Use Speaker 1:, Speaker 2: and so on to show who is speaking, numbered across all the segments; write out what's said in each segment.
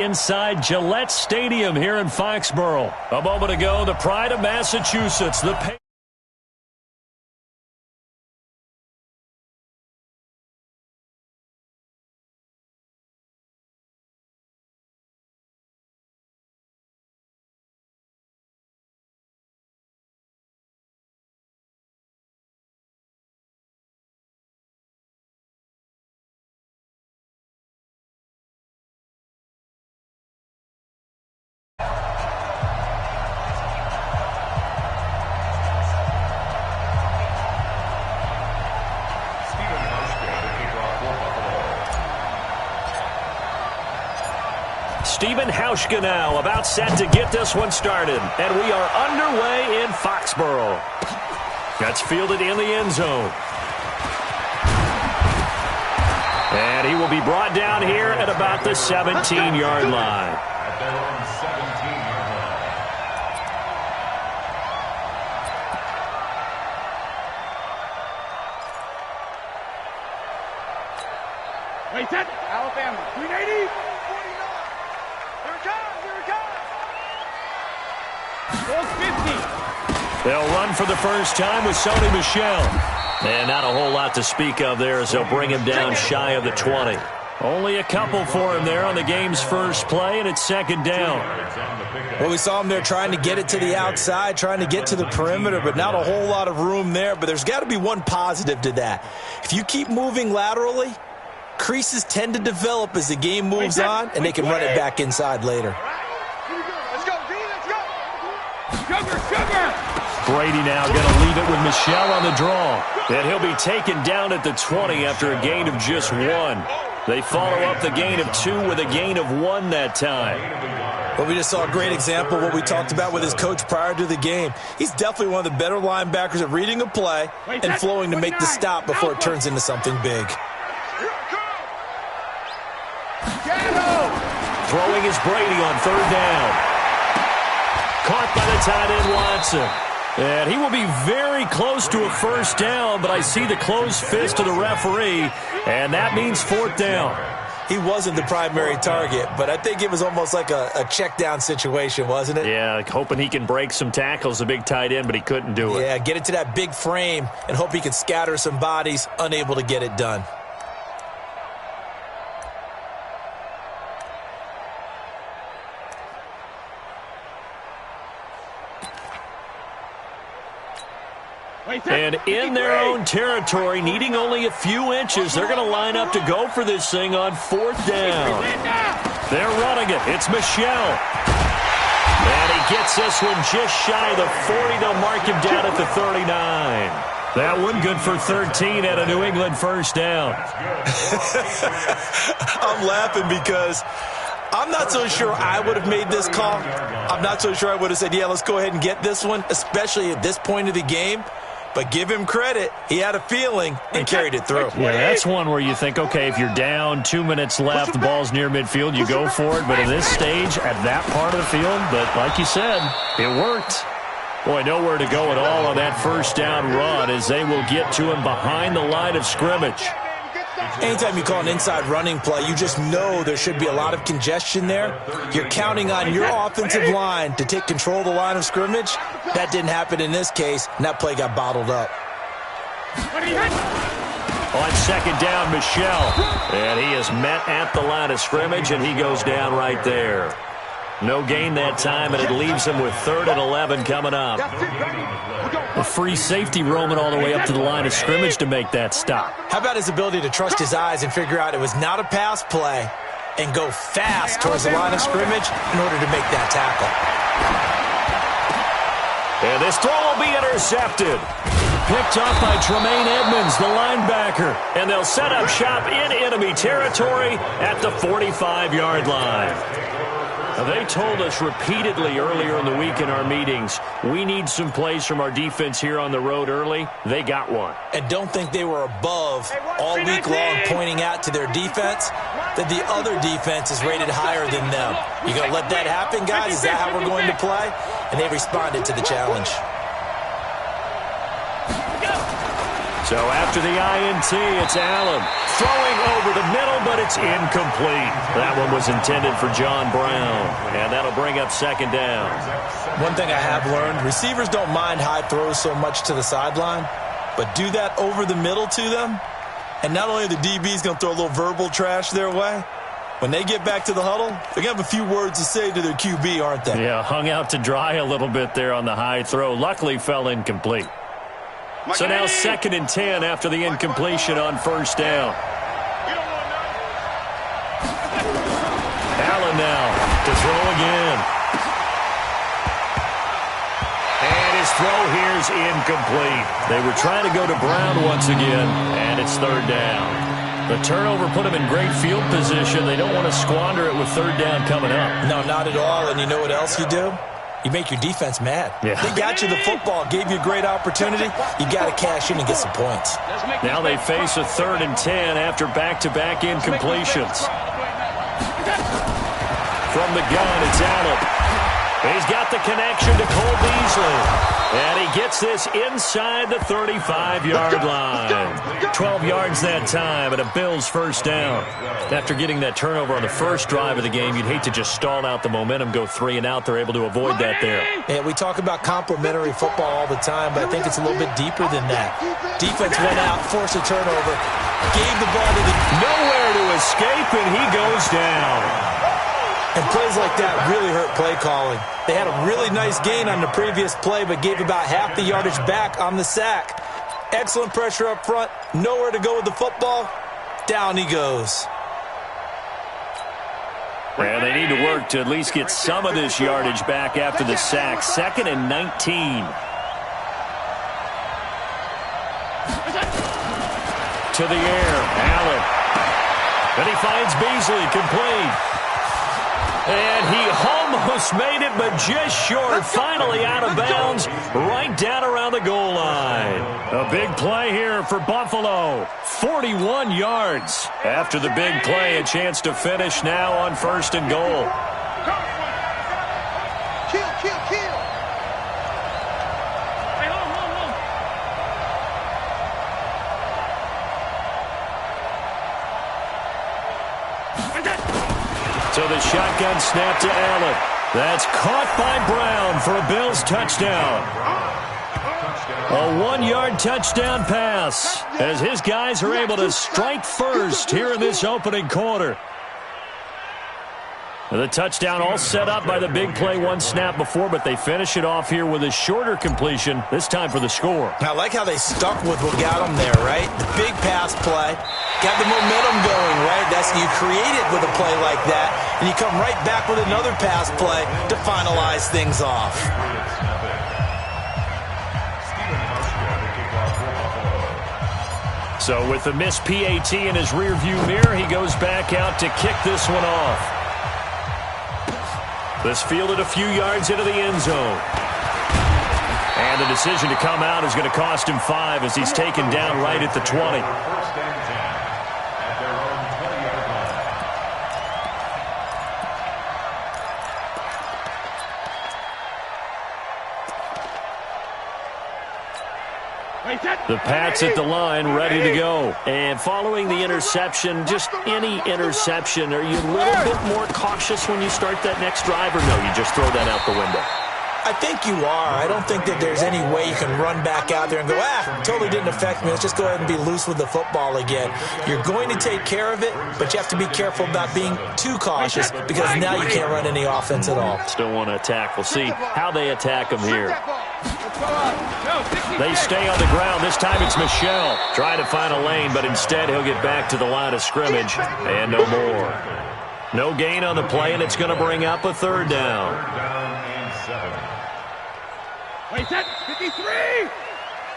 Speaker 1: Inside Gillette Stadium here in Foxborough. A moment ago, the pride of Massachusetts, the Stephen Hauschka now about set to get this one started. And we are underway in Foxborough. That's fielded in the end zone. And he will be brought down here at about the 17-yard line.
Speaker 2: Wait, set. Alabama. 380. 49. Here it comes. Here it comes. 450.
Speaker 1: They'll run for the first time with Sony Michel. And not a whole lot to speak of there as they'll bring him down shy of the 20. Only a couple for him there on the game's first play, and it's second down.
Speaker 3: Well, we saw him there trying to get it to the outside, trying to get to the perimeter, but not a whole lot of room there. But there's got to be one positive to that. If you keep moving laterally, creases tend to develop as the game moves on, and they can run it back inside later.
Speaker 2: Let's go, D. Let's go. Sugar.
Speaker 1: Brady now going to leave it with Michel on the draw. And he'll be taken down at the 20 after a gain of just 1. They follow up the gain of 2 with a gain of 1 that time.
Speaker 3: Well, we just saw a great example of what we talked about with his coach prior to the game. He's definitely one of the better linebackers at reading a play and flowing to make the stop before it turns into something big.
Speaker 1: Throwing is Brady on third down. Caught by the tight end Watson. And he will be very close to a first down, but I see the closed fist of the referee, and that means fourth down.
Speaker 3: He wasn't the primary target, but I think it was almost like a check down situation, wasn't it?
Speaker 1: Yeah, hoping he can break some tackles, the big tight end, but he couldn't do it.
Speaker 3: Yeah, get it to that big frame and hope he can scatter some bodies, unable to get it done.
Speaker 1: And in their own territory, needing only a few inches, they're going to line up to go for this thing on fourth down. They're running it. It's Michel. And he gets this one just shy of the 40. They'll mark him down at the 39. That one good for 13 at a New England first down.
Speaker 3: I'm laughing because I'm not so sure I would have made this call. I'm not so sure I would have said, yeah, let's go ahead and get this one, especially at this point of the game. But give him credit. He had a feeling and carried it through.
Speaker 1: Yeah, that's one where you think, okay, if you're down, 2 minutes left, the ball's near midfield, you go for it. But at this stage, at that part of the field, but like you said, it worked. Boy, nowhere to go at all on that first down run as they will get to him behind the line of scrimmage.
Speaker 3: Anytime you call an inside running play, you just know there should be a lot of congestion there. You're counting on your offensive line to take control of the line of scrimmage. That didn't happen in this case, and that play got bottled up.
Speaker 1: On second down, Michel. And he is met at the line of scrimmage, and he goes down right there. No gain that time, and it leaves him with 3rd and 11 coming up. A free safety roaming all the way up to the line of scrimmage to make that stop.
Speaker 3: How about his ability to trust his eyes and figure out it was not a pass play and go fast towards the line of scrimmage in order to make that tackle.
Speaker 1: And this throw will be intercepted. Picked off by Tremaine Edmonds, the linebacker. And they'll set up shop in enemy territory at the 45-yard line. They told us repeatedly earlier in the week in our meetings, we need some plays from our defense here on the road early. They got one.
Speaker 3: And don't think they were above all week long pointing out to their defense that the other defense is rated higher than them. You going to let that happen, guys? Is that how we're going to play? And they responded to the challenge.
Speaker 1: So after the INT, it's Allen. Throwing over the middle, but it's incomplete. That one was intended for John Brown, and that'll bring up second down.
Speaker 3: One thing I have learned, receivers don't mind high throws so much to the sideline, but do that over the middle to them, and not only are the DBs going to throw a little verbal trash their way, when they get back to the huddle, they're going to have a few words to say to their QB, aren't they?
Speaker 1: Yeah, hung out to dry a little bit there on the high throw. Luckily, fell incomplete. So now 2nd and 10 after the incompletion on first down. Allen now to throw again. And his throw here is incomplete. They were trying to go to Brown once again, and it's 3rd down. The turnover put them in great field position. They don't want to squander it with 3rd down coming up.
Speaker 3: No, not at all. And you know what else you do? You make your defense mad.
Speaker 1: Yeah.
Speaker 3: They got you the football, gave you a great opportunity. You got to cash in and get some points.
Speaker 1: Now they face a 3rd and 10 after back-to-back incompletions. From the gun, it's Allen. He's got the connection to Cole Beasley. And he gets this inside the 35-yard line. 12 yards that time, and a Bills first down. After getting that turnover on the first drive of the game, you'd hate to just stall out the momentum, go 3 and out. They're able to avoid that there.
Speaker 3: Yeah, we talk about complementary football all the time, but I think it's a little bit deeper than that. Defense went out, forced a turnover, gave the ball to the...
Speaker 1: Nowhere to escape, and he goes down.
Speaker 3: And plays like that really hurt play calling. They had a really nice gain on the previous play, but gave about half the yardage back on the sack. Excellent pressure up front. Nowhere to go with the football. Down he goes.
Speaker 1: Well, they need to work to at least get some of this yardage back after the sack. 2nd and 19. To the air, Allen. And he finds Beasley, complete. And he almost made it, but just short. Finally out of bounds, right down around the goal line. A big play here for Buffalo. 41 yards. After the big play, a chance to finish now on 1st and goal.
Speaker 2: Kill. Hey, hold on.
Speaker 1: So the shotgun snap to Allen. That's caught by Brown for a Bills touchdown. A 1-yard touchdown pass as his guys are able to strike first here in this opening quarter. The touchdown all set up by the big play one snap before, but they finish it off here with a shorter completion, this time for the score.
Speaker 3: I like how they stuck with what got them there, right? The big pass play. Got the momentum going, right? That's you create it with a play like that, and you come right back with another pass play to finalize things off.
Speaker 1: So with the missed PAT in his rearview mirror, he goes back out to kick this one off. This fielded a few yards into the end zone. And the decision to come out is going to cost him 5 as he's taken down right at the 20. The Pats at the line, ready to go. And following the interception, just any interception, are you a little bit more cautious when you start that next drive, or no, you just throw that out the window?
Speaker 3: I think you are. I don't think that there's any way you can run back out there and go, totally didn't affect me. Let's just go ahead and be loose with the football again. You're going to take care of it, but you have to be careful about being too cautious because now you can't run any offense at all.
Speaker 1: Still want to attack. We'll see how they attack him here. They stay on the ground. This time it's Michel trying to find a lane, but instead he'll get back to the line of scrimmage and no more. No gain on the play, and it's going to bring up a 3rd down.
Speaker 2: Wait, set, 53!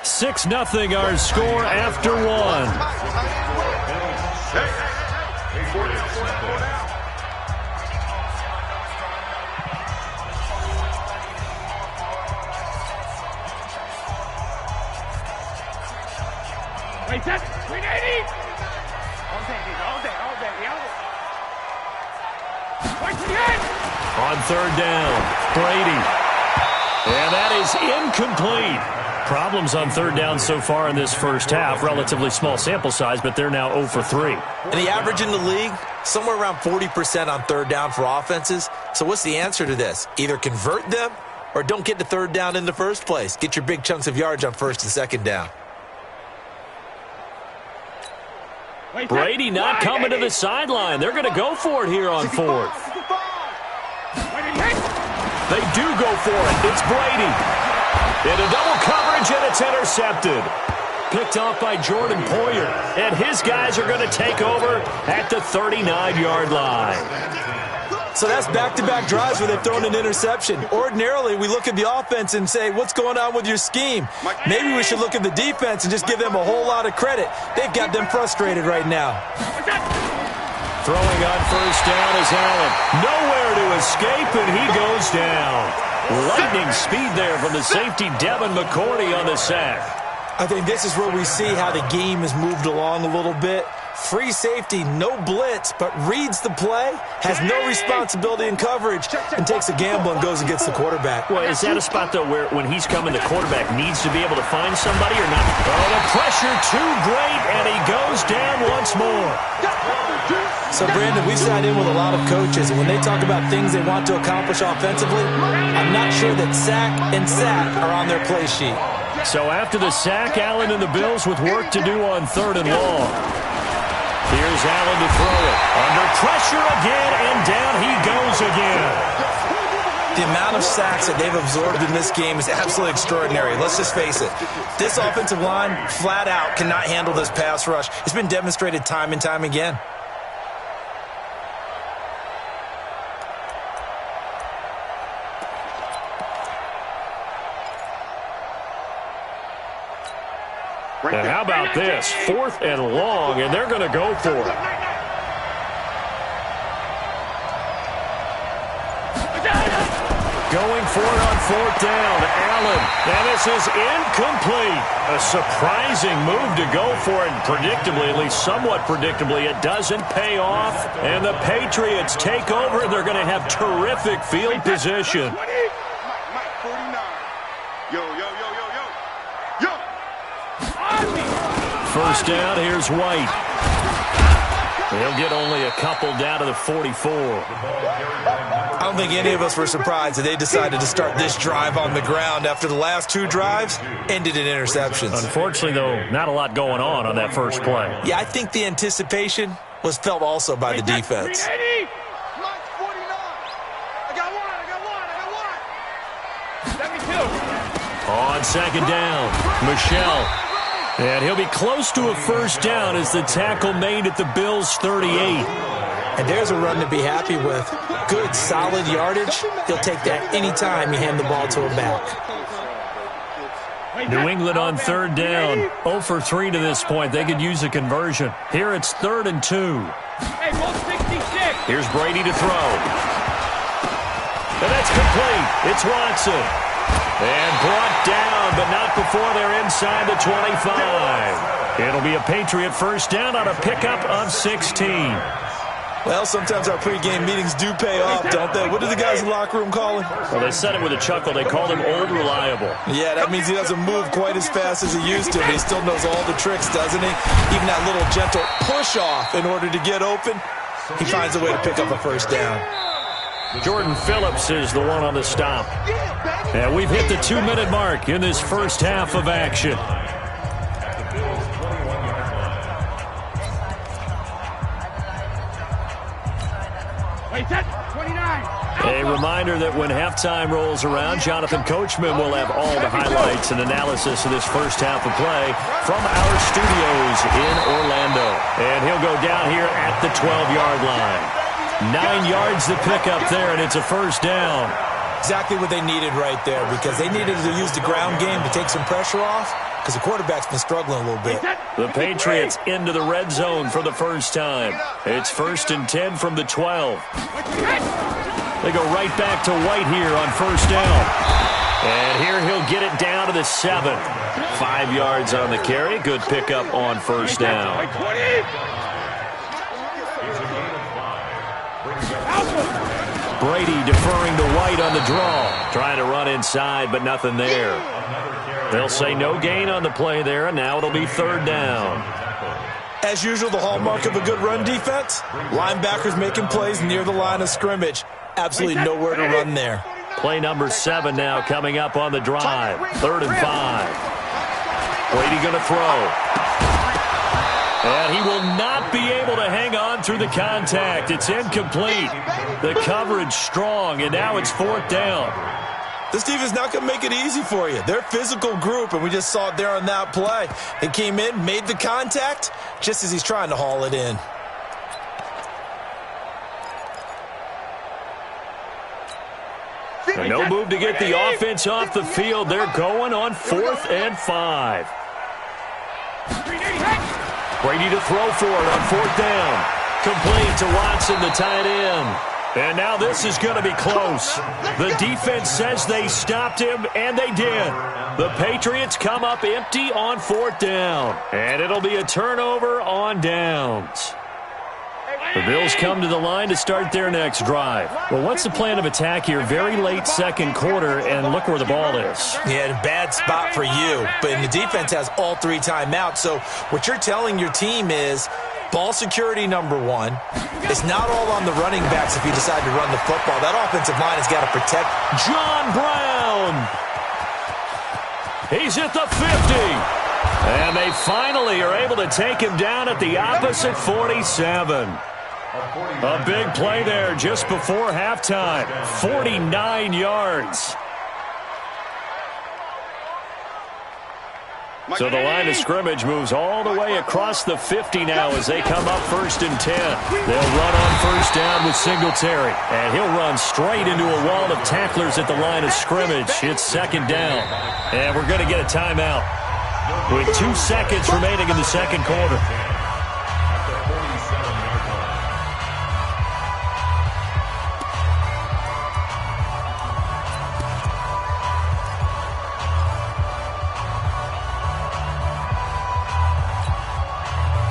Speaker 1: 6-0 our score after 1.
Speaker 2: Wait, set, 380! All day. Wait, 28!
Speaker 1: On 3rd down, Brady. And that is incomplete. Problems on third down so far in this first half. Relatively small sample size, but they're now 0 for 3.
Speaker 3: And the average in the league, somewhere around 40% on third down for offenses. So what's the answer to this? Either convert them or don't get to third down in the first place. Get your big chunks of yards on first and second down.
Speaker 1: Brady not coming to the sideline. They're going to go for it here on fourth. They do go for it. It's Brady. Into double coverage, and it's intercepted. Picked off by Jordan Poyer. And his guys are going to take over at the 39-yard line.
Speaker 3: So that's back-to-back drives where they've thrown an interception. Ordinarily, we look at the offense and say, what's going on with your scheme? Maybe we should look at the defense and just give them a whole lot of credit. They've got them frustrated right now.
Speaker 1: Throwing on first down is Allen. Nowhere to escape, and he goes down. Lightning speed there from the safety, Devin McCourty, on the sack.
Speaker 3: I think this is where we see how the game has moved along a little bit. Free safety, no blitz, but reads the play, has no responsibility in coverage, and takes a gamble and goes and gets the quarterback.
Speaker 1: Well, is that a spot, though, where when he's coming, the quarterback needs to be able to find somebody or not? Oh, the pressure too great, and he goes down once more.
Speaker 3: So, Brandon, we've sat in with a lot of coaches, and when they talk about things they want to accomplish offensively, I'm not sure that sack and sack are on their play sheet.
Speaker 1: So after the sack, Allen and the Bills with work to do on third and long. Here's Allen to throw it. Under pressure again, and down he goes again.
Speaker 3: The amount of sacks that they've absorbed in this game is absolutely extraordinary. Let's just face it. This offensive line, flat out, cannot handle this pass rush. It's been demonstrated time and time again.
Speaker 1: And how about this? 4th and long, and they're going to go for it. Going for it on 4th down. Allen, and this is incomplete. A surprising move to go for it, and predictably, at least somewhat predictably, it doesn't pay off. And the Patriots take over, and they're going to have terrific field position. First down, here's White. He'll get only a couple down to the 44.
Speaker 3: I don't think any of us were surprised that they decided to start this drive on the ground after the last 2 drives ended in interceptions.
Speaker 1: Unfortunately, though, not a lot going on that first play.
Speaker 3: Yeah, I think the anticipation was felt also by the defense.
Speaker 1: On second down, Michelle. And he'll be close to a first down as the tackle made at the Bills' 38.
Speaker 3: And there's a run to be happy with. Good, solid yardage. He'll take that anytime you hand the ball to a back.
Speaker 1: New England on third down. 0 for 3 to this point. They could use a conversion. Here it's 3rd and 2. Here's Brady to throw. And that's complete. It's Watson. And brought down, but not before they're inside the 25. It'll be a Patriot first down on a pickup of 16.
Speaker 3: Well, sometimes our pregame meetings do pay off, don't they? What do the guys in the locker room call him?
Speaker 1: Well, they said it with a chuckle. They called him Old Reliable.
Speaker 3: Yeah, that means he doesn't move quite as fast as he used to, but he still knows all the tricks, doesn't he? Even that little gentle push-off in order to get open, he finds a way to pick up a first down.
Speaker 1: Jordan Phillips is the one on the stop. And we've hit the 2-minute mark in this first half of action. A reminder that when halftime rolls around, Jonathan Coachman will have all the highlights and analysis of this first half of play from our studios in Orlando. And he'll go down here at the 12-yard line. 9 yards to pick up there, and it's a first down.
Speaker 3: Exactly what they needed right there, because they needed to use the ground game to take some pressure off, because the quarterback's been struggling a little bit.
Speaker 1: The Patriots into the red zone for the first time. It's 1st and 10 from the 12. They go right back to White here on first down. And here he'll get it down to the 7. 5 yards on the carry. Good pickup on first down. Brady deferring to White on the draw. Trying to run inside, but nothing there. They'll say no gain on the play there, and now it'll be third down.
Speaker 3: As usual, the hallmark of a good run defense, linebackers making plays near the line of scrimmage. Absolutely nowhere to run there.
Speaker 1: Play number 7 now coming up on the drive. 3rd and 5. Brady going to throw. And he will not be able to hang on through the contact. It's incomplete. The coverage strong, and now it's 4th down.
Speaker 3: This defense is not going to make it easy for you. They're a physical group, and we just saw it there on that play. They came in, made the contact, just as he's trying to haul it in.
Speaker 1: And no move to get the offense off the field. They're going on 4th and 5. Brady to throw for it on 4th down. Complete to Watson, the tight end. And now this is going to be close. The defense says they stopped him, and they did. The Patriots come up empty on 4th down. And it'll be a turnover on downs. The Bills come to the line to start their next drive. Well, what's the plan of attack here? Very late second quarter, and look where the ball is.
Speaker 3: Yeah, a bad spot for you. But the defense has all 3 timeouts. So what you're telling your team is ball security number 1. It's not all on the running backs if you decide to run the football. That offensive line has got to protect.
Speaker 1: John Brown. He's at the 50. And they finally are able to take him down at the opposite 47. A big play there just before halftime. 49 yards. So the line of scrimmage moves all the way across the 50 now as they come up 1st and 10. They'll run on 1st down with Singletary. And he'll run straight into a wall of tacklers at the line of scrimmage. It's 2nd down. And we're going to get a timeout with 2 seconds remaining in the second quarter.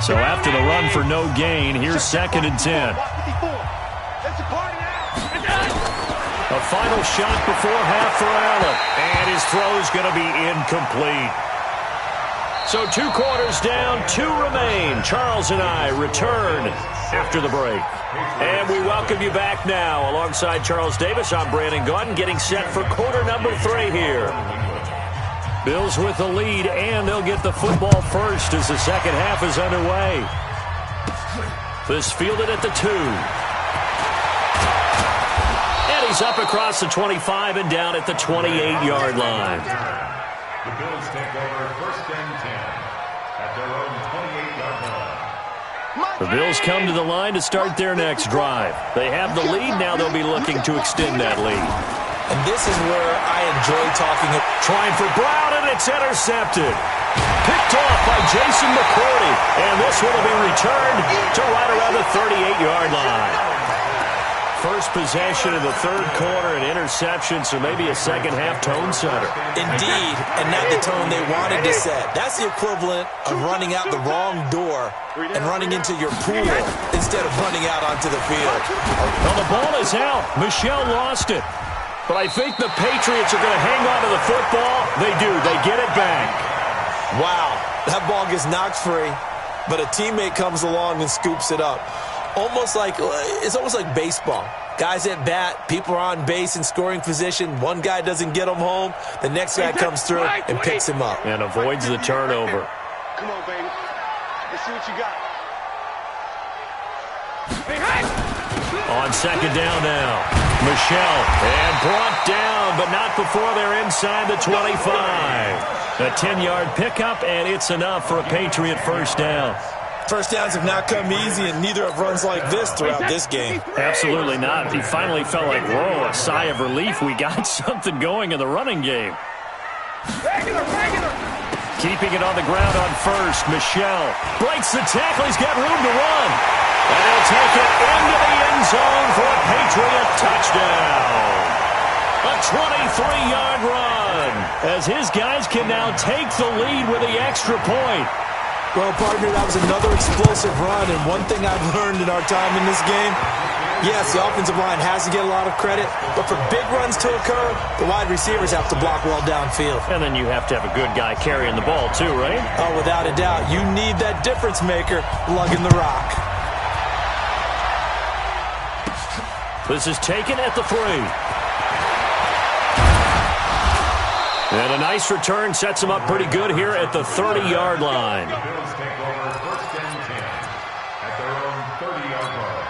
Speaker 1: So after the run for no gain, here's 2nd and 10. A final shot before half for Allen. And his throw is going to be incomplete. So 2 quarters down, 2 remain. Charles and I return after the break. And we welcome you back now. Alongside Charles Davis, I'm Brandon Gaudin, getting set for quarter number 3 here. Bills with the lead, and they'll get the football first as the second half is underway. This fielded at the 2. And he's up across the 25 and down at the 28-yard line.
Speaker 4: The Bills take over 1st and 10 at their own 28-yard line.
Speaker 1: The Bills come to the line to start their next drive. They have the lead. Now they'll be looking to extend that lead.
Speaker 3: And this is where I enjoy talking.
Speaker 1: Trying for Brown, and it's intercepted. Picked off by Jason McCourty. And this will be returned to right around the 38-yard line. First possession of the 3rd quarter, an interception, so maybe a second-half tone setter.
Speaker 3: Indeed, and not the tone they wanted to set. That's the equivalent of running out the wrong door and running into your pool instead of running out onto the field.
Speaker 1: Well, the ball is out. Michel lost it. But I think the Patriots are going to hang on to the football. They do. They get it back.
Speaker 3: Wow, that ball gets knocked free, but a teammate comes along and scoops it up. It's almost like baseball. Guys at bat, people are on base in scoring position. One guy doesn't get him home. The next guy comes through and picks him up.
Speaker 1: And avoids the turnover.
Speaker 2: Come on, baby. Let's see what you got.
Speaker 1: On 2nd down now. Michel. And brought down, but not before they're inside the 25. A 10-yard pickup, and it's enough for a Patriot 1st down.
Speaker 3: First downs have not come easy, and neither have runs like this throughout this game.
Speaker 1: Absolutely not. He finally felt like, whoa, a sigh of relief. We got something going in the running game.
Speaker 2: Regular.
Speaker 1: Keeping it on the ground on 1st. Michel breaks the tackle. He's got room to run. And he'll take it into the end zone for a Patriot touchdown. A 23-yard run as his guys can now take the lead with the extra point.
Speaker 3: Well, partner, that was another explosive run, and one thing I've learned in our time in this game, Yes, the offensive line has to get a lot of credit, but for big runs to occur, the wide receivers have to block well downfield.
Speaker 1: And then you have to have a good guy carrying the ball too, right?
Speaker 3: Oh, without a doubt. You need that difference maker lugging the rock.
Speaker 1: This is taken at the 3. And a nice return sets him up pretty good here at the 30-yard line.
Speaker 4: The Bills take over 1st and 10 at their own 30-yard line.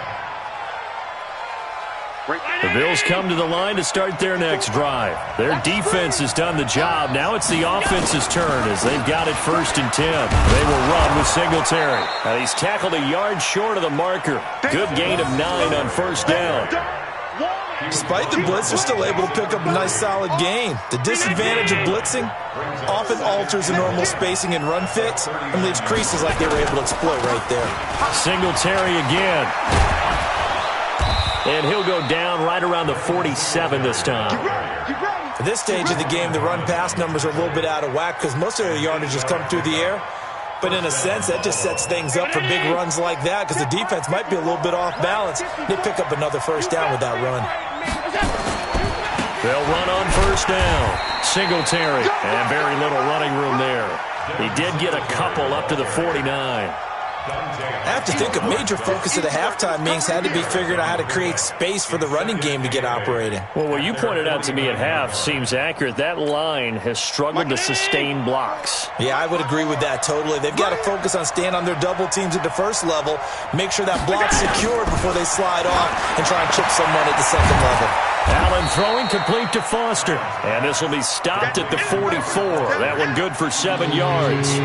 Speaker 1: The Bills come to the line to start their next drive. Their defense has done the job. Now it's the offense's turn as they've got it 1st and 10. They will run with Singletary. Now he's tackled a yard short of the marker. Good gain of 9 on 1st down.
Speaker 3: Despite the blitz, they're still able to pick up a nice solid gain. The disadvantage of blitzing often alters the normal spacing and run fits and leaves creases like they were able to exploit right there.
Speaker 1: Singletary again. And he'll go down right around the 47 this time.
Speaker 3: At this stage of the game, the run-pass numbers are a little bit out of whack because most of their yardage has come through the air. But in a sense, that just sets things up for big runs like that because the defense might be a little bit off balance. They pick up another 1st down with that run.
Speaker 1: They'll run on 1st down. Singletary, and very little running room there. He did get a couple up to the 49.
Speaker 3: I have to think a major focus of the halftime meetings had to be figuring out how to create space for the running game to get operating.
Speaker 1: Well, what you pointed out to me at half seems accurate. That line has struggled to sustain blocks.
Speaker 3: Yeah, I would agree with that totally. They've got to focus on staying on their double teams at the 1st level, make sure that block's secure before they slide off and try and chip someone at the 2nd level.
Speaker 1: Allen throwing complete to Foster. And this will be stopped at the 44. That one good for 7 yards.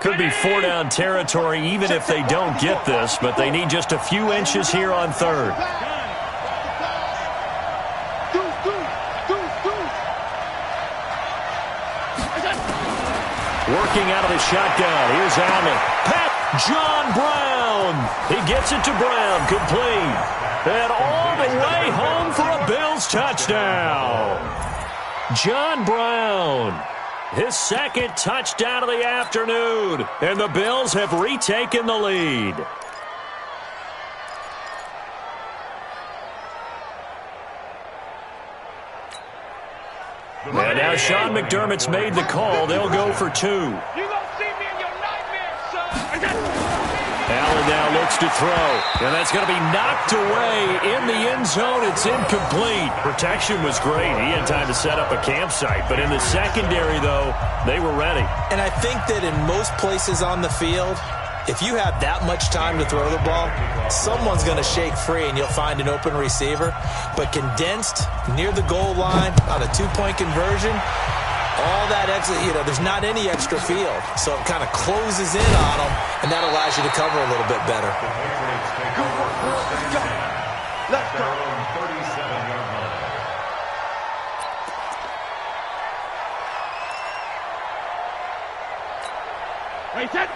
Speaker 1: Could be 4-down territory even if they don't get this, but they need just a few inches here on 3rd. Working out of the shotgun. Here's Allen. John Brown. He gets it to Brown. Complete. And all the way home for a Bills touchdown. John Brown. His 2nd touchdown of the afternoon. And the Bills have retaken the lead. And now Sean McDermott's made the call. They'll go for 2.
Speaker 2: You gonna see me in your nightmares, son.
Speaker 1: Allen now looks to throw. And that's going to be knocked away in the end zone. It's incomplete. Protection was great. He had time to set up a campsite. But in the secondary, though, they were ready.
Speaker 3: And I think that in most places on the field, if you have that much time to throw the ball, someone's going to shake free and you'll find an open receiver. But condensed near the goal line on a 2-point conversion, all that extra, there's not any extra field. So it kind of closes in on them, and that allows you to cover a little bit better.
Speaker 2: Let's go.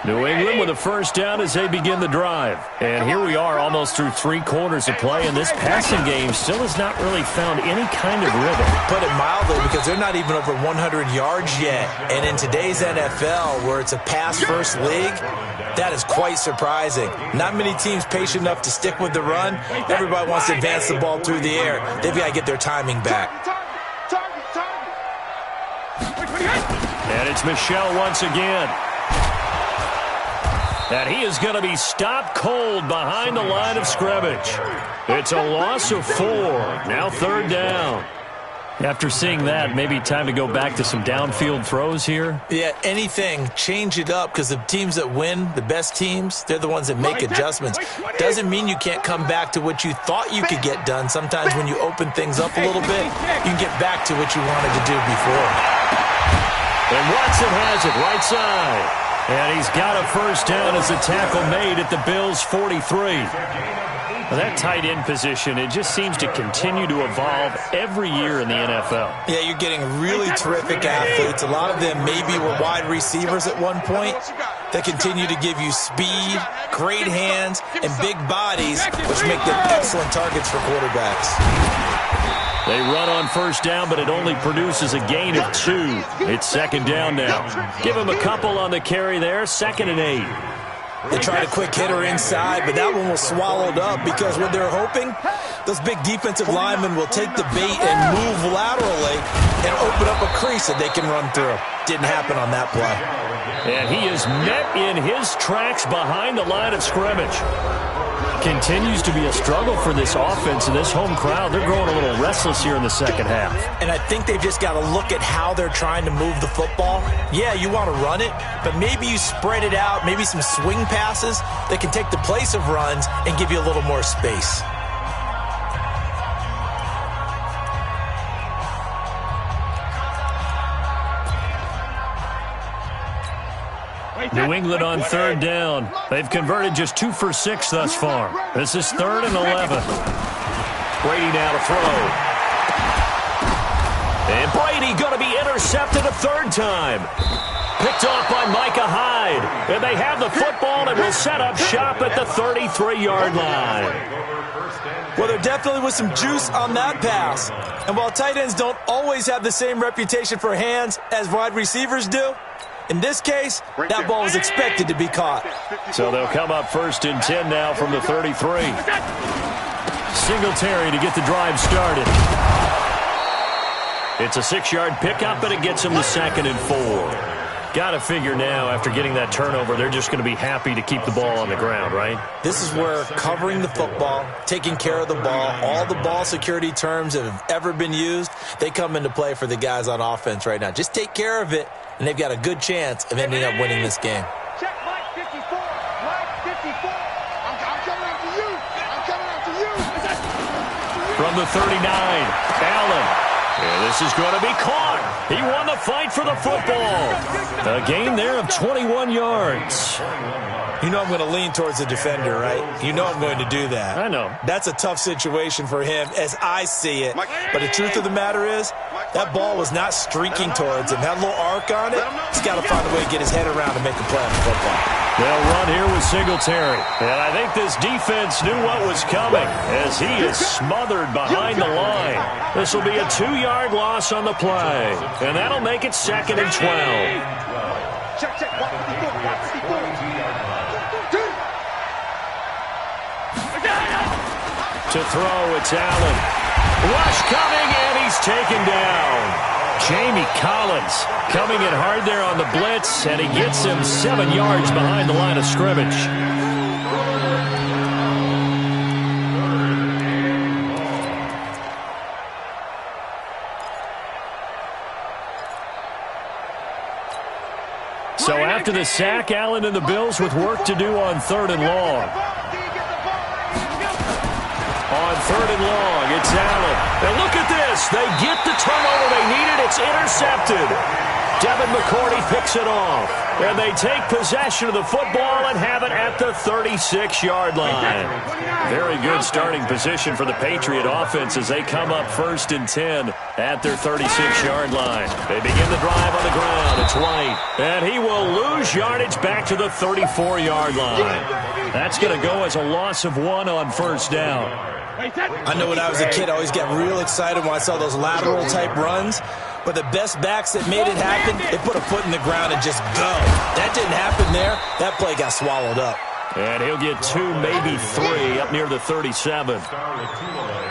Speaker 1: New England with a 1st down as they begin the drive. And here we are almost through 3 quarters of play, and this passing game still has not really found any kind of rhythm.
Speaker 3: Put it mildly, because they're not even over 100 yards yet. And in today's NFL, where it's a pass-first league, that is quite surprising. Not many teams patient enough to stick with the run. Everybody wants to advance the ball through the air. They've got to get their timing back.
Speaker 1: And it's Michel once again. And he is going to be stopped cold behind the line of scrimmage. It's a loss of 4. Now 3rd down. After seeing that, maybe time to go back to some downfield throws here.
Speaker 3: Yeah, anything. Change it up, because the teams that win, the best teams, they're the ones that make adjustments. Doesn't mean you can't come back to what you thought you could get done. Sometimes when you open things up a little bit, you can get back to what you wanted to do before.
Speaker 1: And Watson has it right side. And he's got a 1st down as a tackle made at the Bills' 43. Well, that tight end position, it just seems to continue to evolve every year in the NFL.
Speaker 3: Yeah, you're getting really terrific athletes. A lot of them maybe were wide receivers at one point that continue to give you speed, great hands, and big bodies, which make them excellent targets for quarterbacks.
Speaker 1: They run on first down, but it only produces a gain of 2. It's second down now. Give him a couple on the carry there, 2nd and 8.
Speaker 3: They tried a quick hitter inside, but that one was swallowed up because what they're hoping, those big defensive linemen will take the bait and move laterally and open up a crease that they can run through. Didn't happen on that play.
Speaker 1: And he is met in his tracks behind the line of scrimmage. Continues to be a struggle for this offense and this home crowd. They're growing a little restless here in the second half.
Speaker 3: And I think they've just got to look at how they're trying to move the football. Yeah, you want to run it, but maybe you spread it out, maybe some swing passes that can take the place of runs and give you a little more space.
Speaker 1: New England on third down. They've converted just 2 for 6 thus far. This is 3rd and 11. Brady now to throw. And Brady going to be intercepted a 3rd time. Picked off by Micah Hyde. And they have the football and will set up shop at the 33-yard line.
Speaker 3: Well, there definitely was some juice on that pass. And while tight ends don't always have the same reputation for hands as wide receivers do, in this case, that ball was expected to be caught.
Speaker 1: So they'll come up 1st and 10 now from the 33. Singletary to get the drive started. It's a 6-yard pickup, and it gets them to 2nd and 4. Got to figure now, after getting that turnover, they're just going to be happy to keep the ball on the ground, right?
Speaker 3: This is where covering the football, taking care of the ball, all the ball security terms that have ever been used, they come into play for the guys on offense right now. Just take care of it, and they've got a good chance of ending up winning this game.
Speaker 2: Check Mike 54. Mike 54. I'm coming after you. I'm coming after you.
Speaker 1: From the 39, Allen. And this is going to be caught. He won the fight for the football. A gain there of 21 yards.
Speaker 3: You know I'm going to lean towards the defender, right? You know I'm going to do that.
Speaker 1: I know.
Speaker 3: That's a tough situation for him as I see it. But the truth of the matter is, that ball was not streaking towards him. Had a little arc on it. He's got to find a way to get his head around and make a play on the football.
Speaker 1: They'll run here with Singletary. And I think this defense knew what was coming as he is smothered behind the line. This will be a 2-yard loss on the play. And that'll make it 2nd and 12.
Speaker 2: Check, check. 154.
Speaker 1: To throw, it's Allen. Rush coming, and he's taken down. Jamie Collins coming in hard there on the blitz, and he gets him 7 yards behind the line of scrimmage. So after the sack, Allen and the Bills with work to do on 3rd and long. On 3rd and long, it's Allen. And look at this. They get the turnover they needed. It's intercepted. Devin McCourty picks it off. And they take possession of the football and have it at the 36-yard line. Very good starting position for the Patriot offense as they come up 1st and 10 at their 36-yard line. They begin the drive on the ground. It's White. And he will lose yardage back to the 34-yard line. That's going to go as a loss of 1 on 1st down.
Speaker 3: I know when I was a kid, I always got real excited when I saw those lateral-type runs. But the best backs that made it happen, they put a foot in the ground and just go. That didn't happen there. That play got swallowed up.
Speaker 1: And he'll get 2, maybe 3, up near the 37.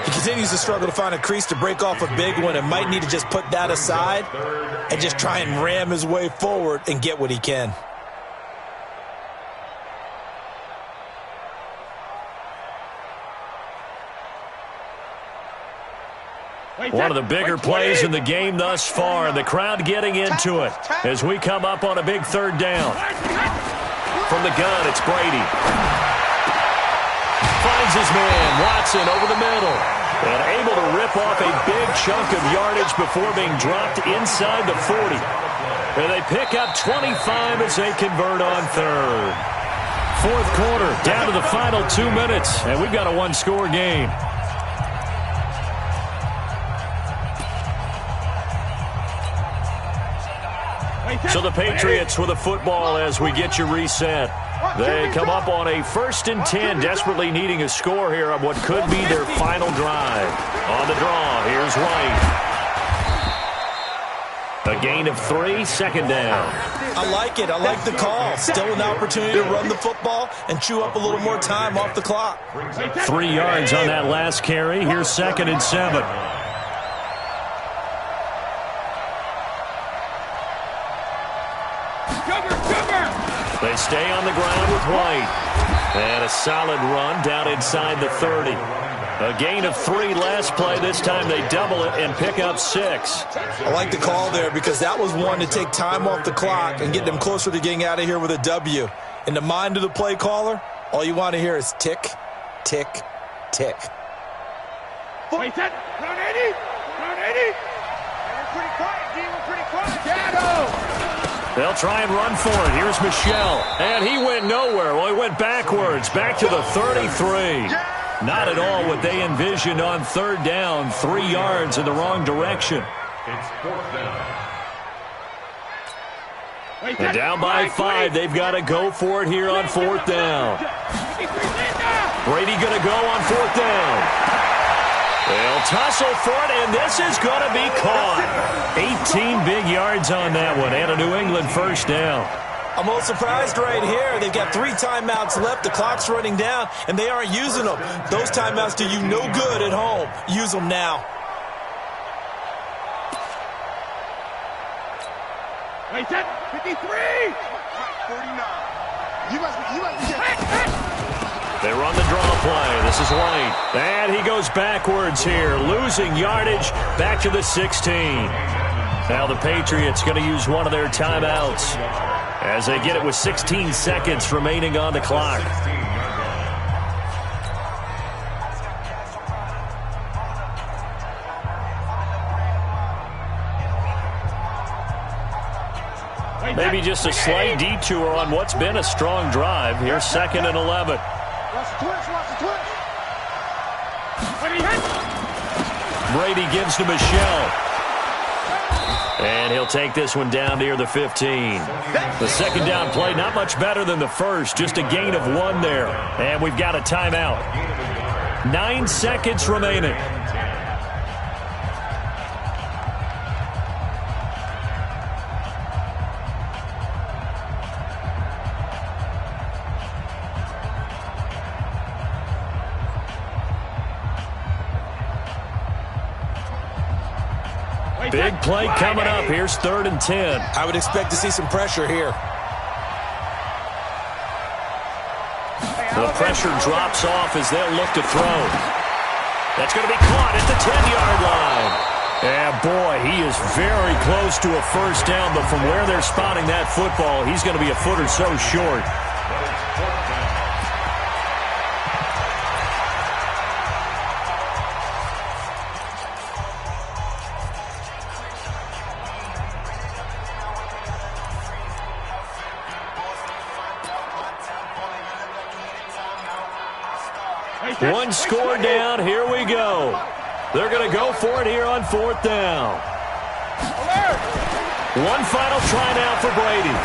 Speaker 3: He continues to struggle to find a crease to break off a big one and might need to just put that aside and just try and ram his way forward and get what he can.
Speaker 1: One of the bigger plays in the game thus far, and the crowd getting into it as we come up on a big 3rd down. From the gun, it's Brady. Finds his man, Watson, over the middle. And able to rip off a big chunk of yardage before being dropped inside the 40. And they pick up 25 as they convert on 3rd. 4th quarter, down to the final 2 minutes, and we've got a 1-score game. So the Patriots with a football as we get you reset. They come up on a 1st and 10, desperately needing a score here on what could be their final drive. On the draw, here's White. A gain of 3, 2nd down.
Speaker 3: I like it. I like the call. Still an opportunity to run the football and chew up a little more time off the clock.
Speaker 1: 3 yards on that last carry. Here's 2nd and 7. They stay on the ground with White. And a solid run down inside the 30. A gain of 3 last play. This time they double it and pick up 6.
Speaker 3: I like the call there because that was one to take time off the clock and get them closer to getting out of here with a W. In the mind of the play caller, all you want to hear is tick, tick, tick.
Speaker 2: Wait, that. Round 80. Round 80. We're pretty quiet, G. We're pretty quiet. Shadow.
Speaker 1: They'll try and run for it. Here's Michelle. And he went nowhere. Well, he went backwards, back to the 33. Not at all what they envisioned on 3rd down. 3 yards in the wrong direction.
Speaker 4: It's 4th down.
Speaker 1: And down by 5. They've got to go for it here on 4th down. Brady going to go on 4th down. They'll tussle for it, and this is going to be caught. 18 big yards on that one, and a New England 1st down.
Speaker 3: I'm a little surprised right here. They've got 3 timeouts left. The clock's running down, and they aren't using them. Those timeouts do you no good at home. Use them now.
Speaker 2: Wait, that. 53. 49. You must be.
Speaker 1: They run the draw play. This is White. And he goes backwards here, losing yardage back to the 16. Now the Patriots going to use one of their timeouts as they get it with 16 seconds remaining on the clock. Maybe just a slight detour on what's been a strong drive. Here's 2nd and 11. Brady gives to Michelle. And he'll take this one down near the 15. The 2nd down play, not much better than the first. Just a gain of 1 there. And we've got a timeout. 9 seconds remaining. Big play coming up. Here's 3rd and 10.
Speaker 3: I would expect to see some pressure here.
Speaker 1: The pressure drops off as they'll look to throw. That's going to be caught at the 10-yard line. Yeah, boy, he is very close to a 1st down, but from where they're spotting that football, he's going to be a foot or so short. One score down. Here we go. They're going to go for it here on 4th down. One final try now for Brady.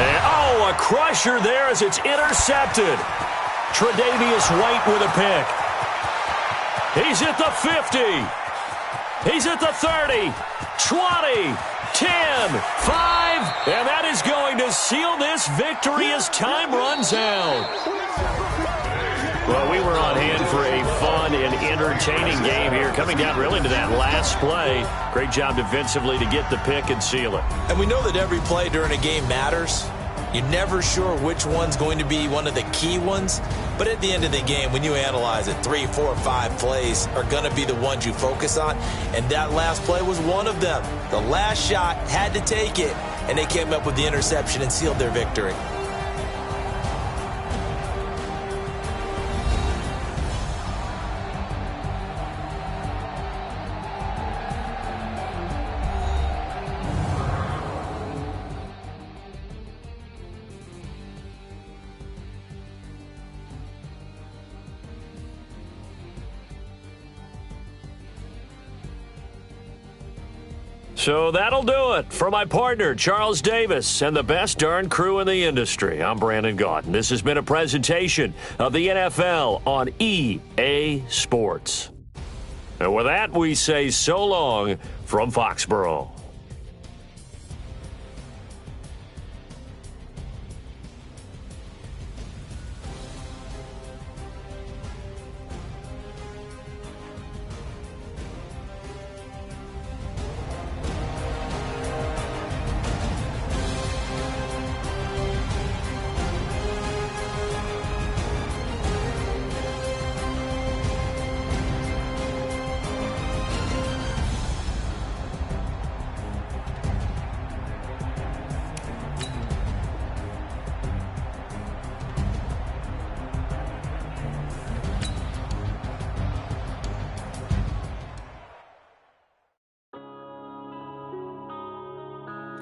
Speaker 1: And, oh, a crusher there as it's intercepted. Tre'Davious White with a pick. He's at the 50. He's at the 30, 20, 10, 5, and that is going to seal this victory as time runs out. Well, we were on hand for a fun and entertaining game here, coming down really to that last play. Great job defensively to get the pick and seal it.
Speaker 3: And we know that every play during a game matters. You're never sure which one's going to be one of the key ones. But at the end of the game, when you analyze it, 3, 4, 5 plays are going to be the ones you focus on. And that last play was one of them. The last shot had to take it, and they came up with the interception and sealed their victory.
Speaker 1: So that'll do it for my partner, Charles Davis, and the best darn crew in the industry. I'm Brandon Gaudin. This has been a presentation of the NFL on EA Sports. And with that, we say so long from Foxborough.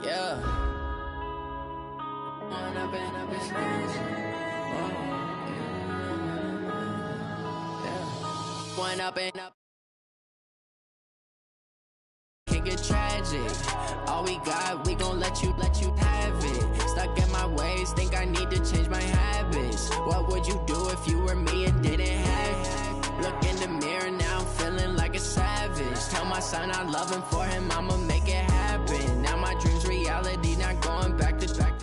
Speaker 5: Yeah. One up and up. Can get tragic. All we got, we gon' let you have it. Stuck in my ways, think I need to change my habits. What would you do if you were me and didn't have it? Look in the mirror now, I'm feeling like a savage. Tell my son I love him, for him I'ma make it happen. Now my dream's reality, not going back to back.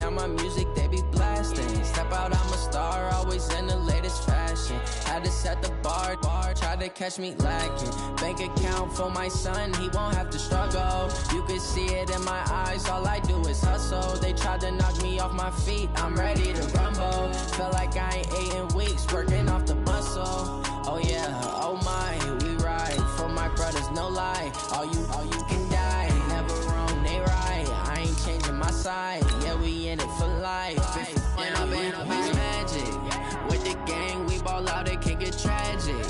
Speaker 5: Now my music, they be blasting. Step out, I'm a star, always in the latest fashion. Had to set the bar, try to catch me lacking. Bank account for my son, he won't have to struggle. You can see it in my eyes, all I do is hustle. They tried to knock me off my feet, I'm ready to rumble. Felt like I ain't ate in weeks, working off the muscle. Oh yeah, oh my, we ride for my brothers, no lie. All you can die, never wrong, they right. I ain't changing my side, yeah, we in it for life. And I've been magic. With the gang, we ball out, it can get tragic.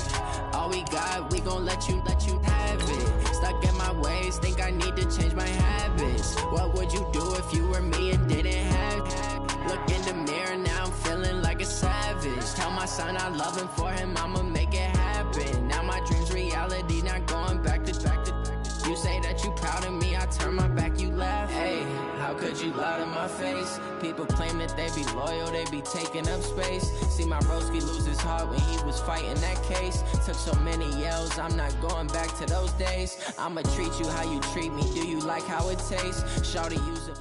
Speaker 5: All we got, we gon' let you have it. Stuck in my ways, think I need to change my habits. What would you do if you were me and didn't have it? Look in the mirror, now I'm feeling like a savage. Tell my son I love him, for him I'ma make it happen. Now my dream's reality, not going back to back to back. You say that you proud of me, I turn my back, you laugh. Hey, how could you lie to my face? People claim that they be loyal, they be taking up space. See my broski lose his heart when he was fighting that case. Took so many yells, I'm not going back to those days. I'ma treat you how you treat me, do you like how it tastes? Shawty use it.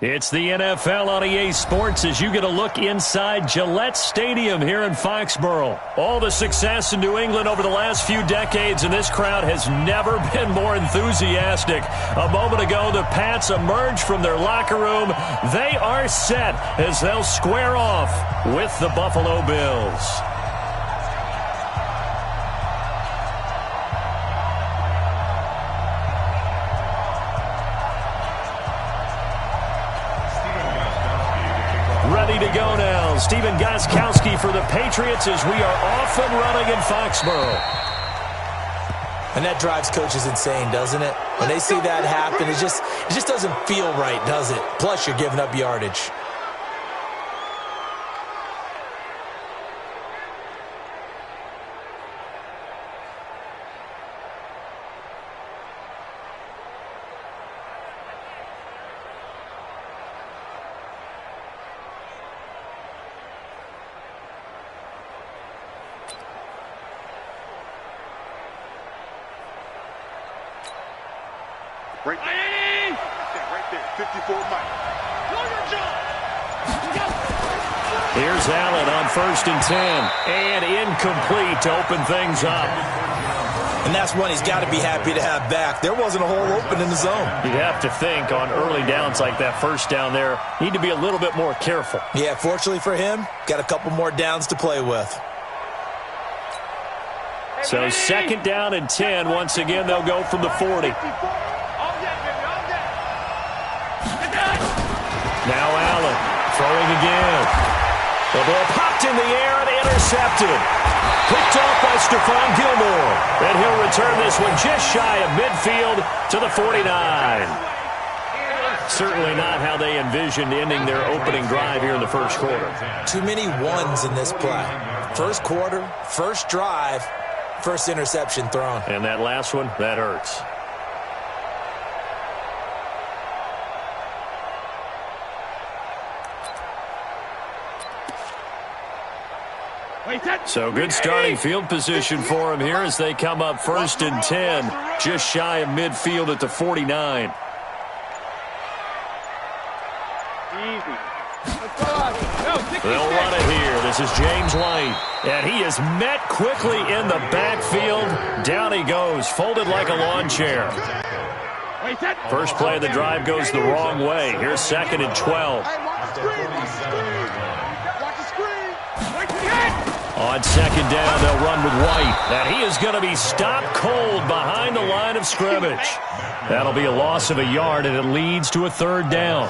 Speaker 1: It's the NFL on EA Sports as you get a look inside Gillette Stadium here in Foxborough. All the success in New England over the last few decades, and this crowd has never been more enthusiastic. A moment ago, the Pats emerged from their locker room. They are set as they'll square off with the Buffalo Bills. Ready to go now. Stephen Gostkowski for the Patriots as we are off and running in Foxborough.
Speaker 3: And that drives coaches insane, doesn't it? When they see that happen, it just doesn't feel right, does it? Plus, you're giving up yardage.
Speaker 2: Right there, 54 Mike.
Speaker 1: Here's Allen on 1st and 10. And incomplete to open things up.
Speaker 3: And that's one he's got to be happy to have back. There wasn't a hole open in the zone.
Speaker 1: You'd have to think on early downs like that, first down there, need to be a little bit more careful.
Speaker 3: Yeah, fortunately for him, got a couple more downs to play with.
Speaker 1: So 2nd down and 10. Once again, they'll go from the 40. Now Allen throwing again. The ball popped in the air and intercepted. Picked off by Stephon Gilmore. And he'll return this one just shy of midfield to the 49. Certainly not how they envisioned ending their opening drive here in the first quarter.
Speaker 3: Too many ones in this play. First quarter, first drive, first interception thrown.
Speaker 1: And that last one, that hurts. So good starting field position for him here as they come up 1st and 10, just shy of midfield at the 49. They'll run it here. This is James White. And he is met quickly in the backfield. Down he goes, folded like a lawn chair. First play of the drive goes the wrong way. Here's 2nd and 12. On 2nd down, they'll run with White. And he is going to be stopped cold behind the line of scrimmage. That'll be a loss of a yard, and it leads to a 3rd down.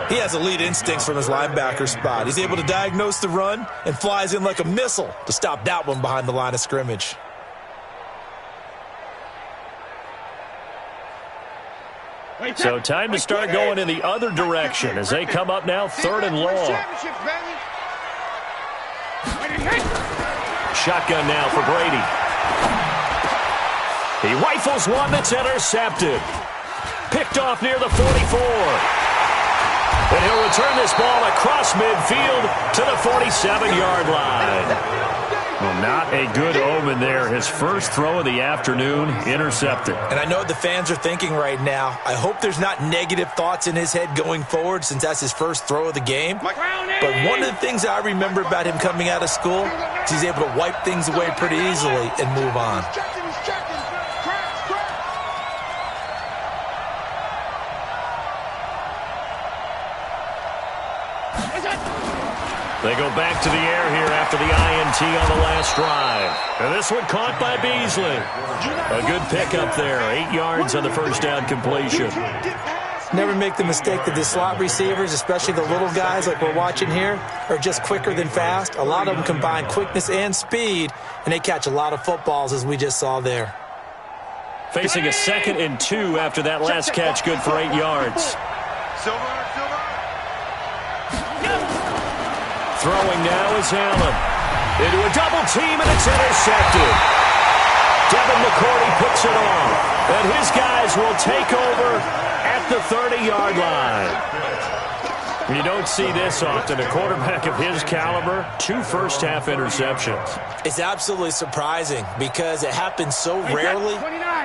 Speaker 3: He has elite instincts from his linebacker spot. He's able to diagnose the run and flies in like a missile to stop that one behind the line of scrimmage.
Speaker 1: So time to start going in the other direction as they come up now 3rd and long. Shotgun now for Brady. He rifles one that's intercepted. Picked off near the 44. And he'll return this ball across midfield to the 47-yard line. Well, not a good omen there. His first throw of the afternoon, intercepted.
Speaker 3: And I know what the fans are thinking right now. I hope there's not negative thoughts in his head going forward since that's his first throw of the game. But one of the things I remember about him coming out of school is he's able to wipe things away pretty easily and move on.
Speaker 1: They go back to the air here after the INT on the last drive. And this one caught by Beasley. A good pickup there. 8 yards on the first down completion.
Speaker 3: Never make the mistake that the slot receivers, especially the little guys like we're watching here, are just quicker than fast. A lot of them combine quickness and speed, and they catch a lot of footballs as we just saw there.
Speaker 1: Facing a 2nd and 2 after that last catch, good for 8 yards. Throwing now is Allen. Into a double team, and it's intercepted. Devin McCourty picks it off. And his guys will take over at the 30-yard line. You don't see this often. A quarterback of his caliber, 2 first-half interceptions.
Speaker 3: It's absolutely surprising because it happens so rarely.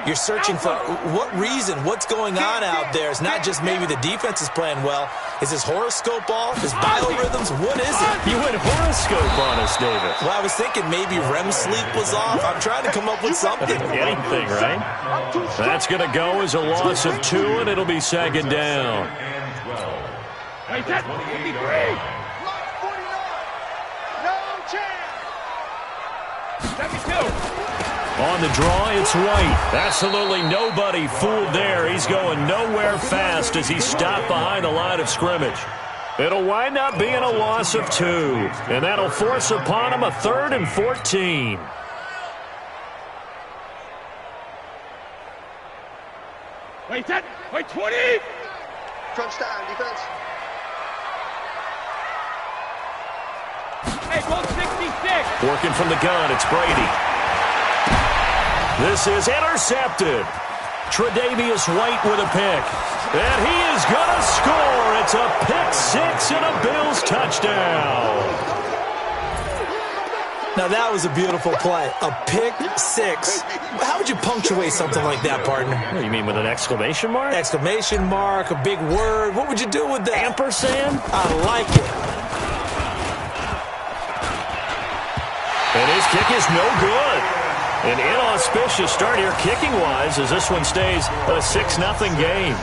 Speaker 3: You're searching for what reason, what's going on out there. It's not just maybe the defense is playing well. Is his horoscope off? His biorhythms? What is it?
Speaker 1: You went horoscope on us, David.
Speaker 3: Well, I was thinking maybe REM sleep was off. I'm trying to come up with something.
Speaker 1: Anything, right? That's going to go as a loss of 2, and it'll be 2nd down.
Speaker 2: Wait, that's 53. No chance. 72.
Speaker 1: On the draw, it's White. Absolutely nobody fooled there. He's going nowhere fast as he's stopped behind the line of scrimmage. It'll wind up being a loss of 2, and that'll force upon him a 3rd and 14.
Speaker 2: Wait, 20.
Speaker 6: Crunch down, defense.
Speaker 2: Hey, ball 66.
Speaker 1: Working from the gun, it's Brady. This is intercepted. Tre'Davious White with a pick. And he is going to score. It's a pick 6 and a Bills touchdown.
Speaker 3: Now, that was a beautiful play. A pick 6. How would you punctuate something like that, partner?
Speaker 1: What do you mean, with an exclamation mark?
Speaker 3: Exclamation mark, a big word. What would you do with that?
Speaker 1: Ampersand?
Speaker 3: I like it.
Speaker 1: And his kick is no good. An inauspicious start here kicking-wise as this one stays a 6-0 game.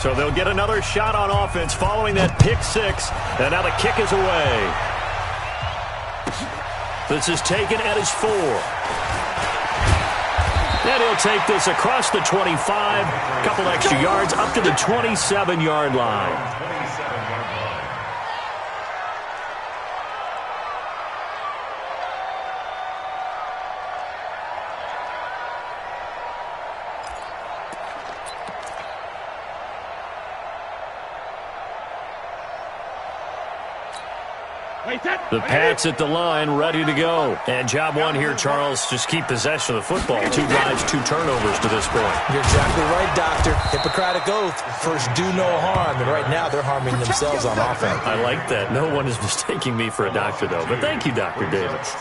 Speaker 1: So they'll get another shot on offense following that pick 6. And now the kick is away. This is taken at his 4. And he'll take this across the 25, a couple extra yards up to the 27-yard line. The Pats at the line, ready to go. And job one here, Charles, just keep possession of the football. 2 drives, 2 turnovers to this point.
Speaker 3: You're exactly right, Doctor. Hippocratic oath, first do no harm. And right now they're harming themselves on offense.
Speaker 1: I like that. No one is mistaking me for a doctor, though. But thank you, Dr. Davis.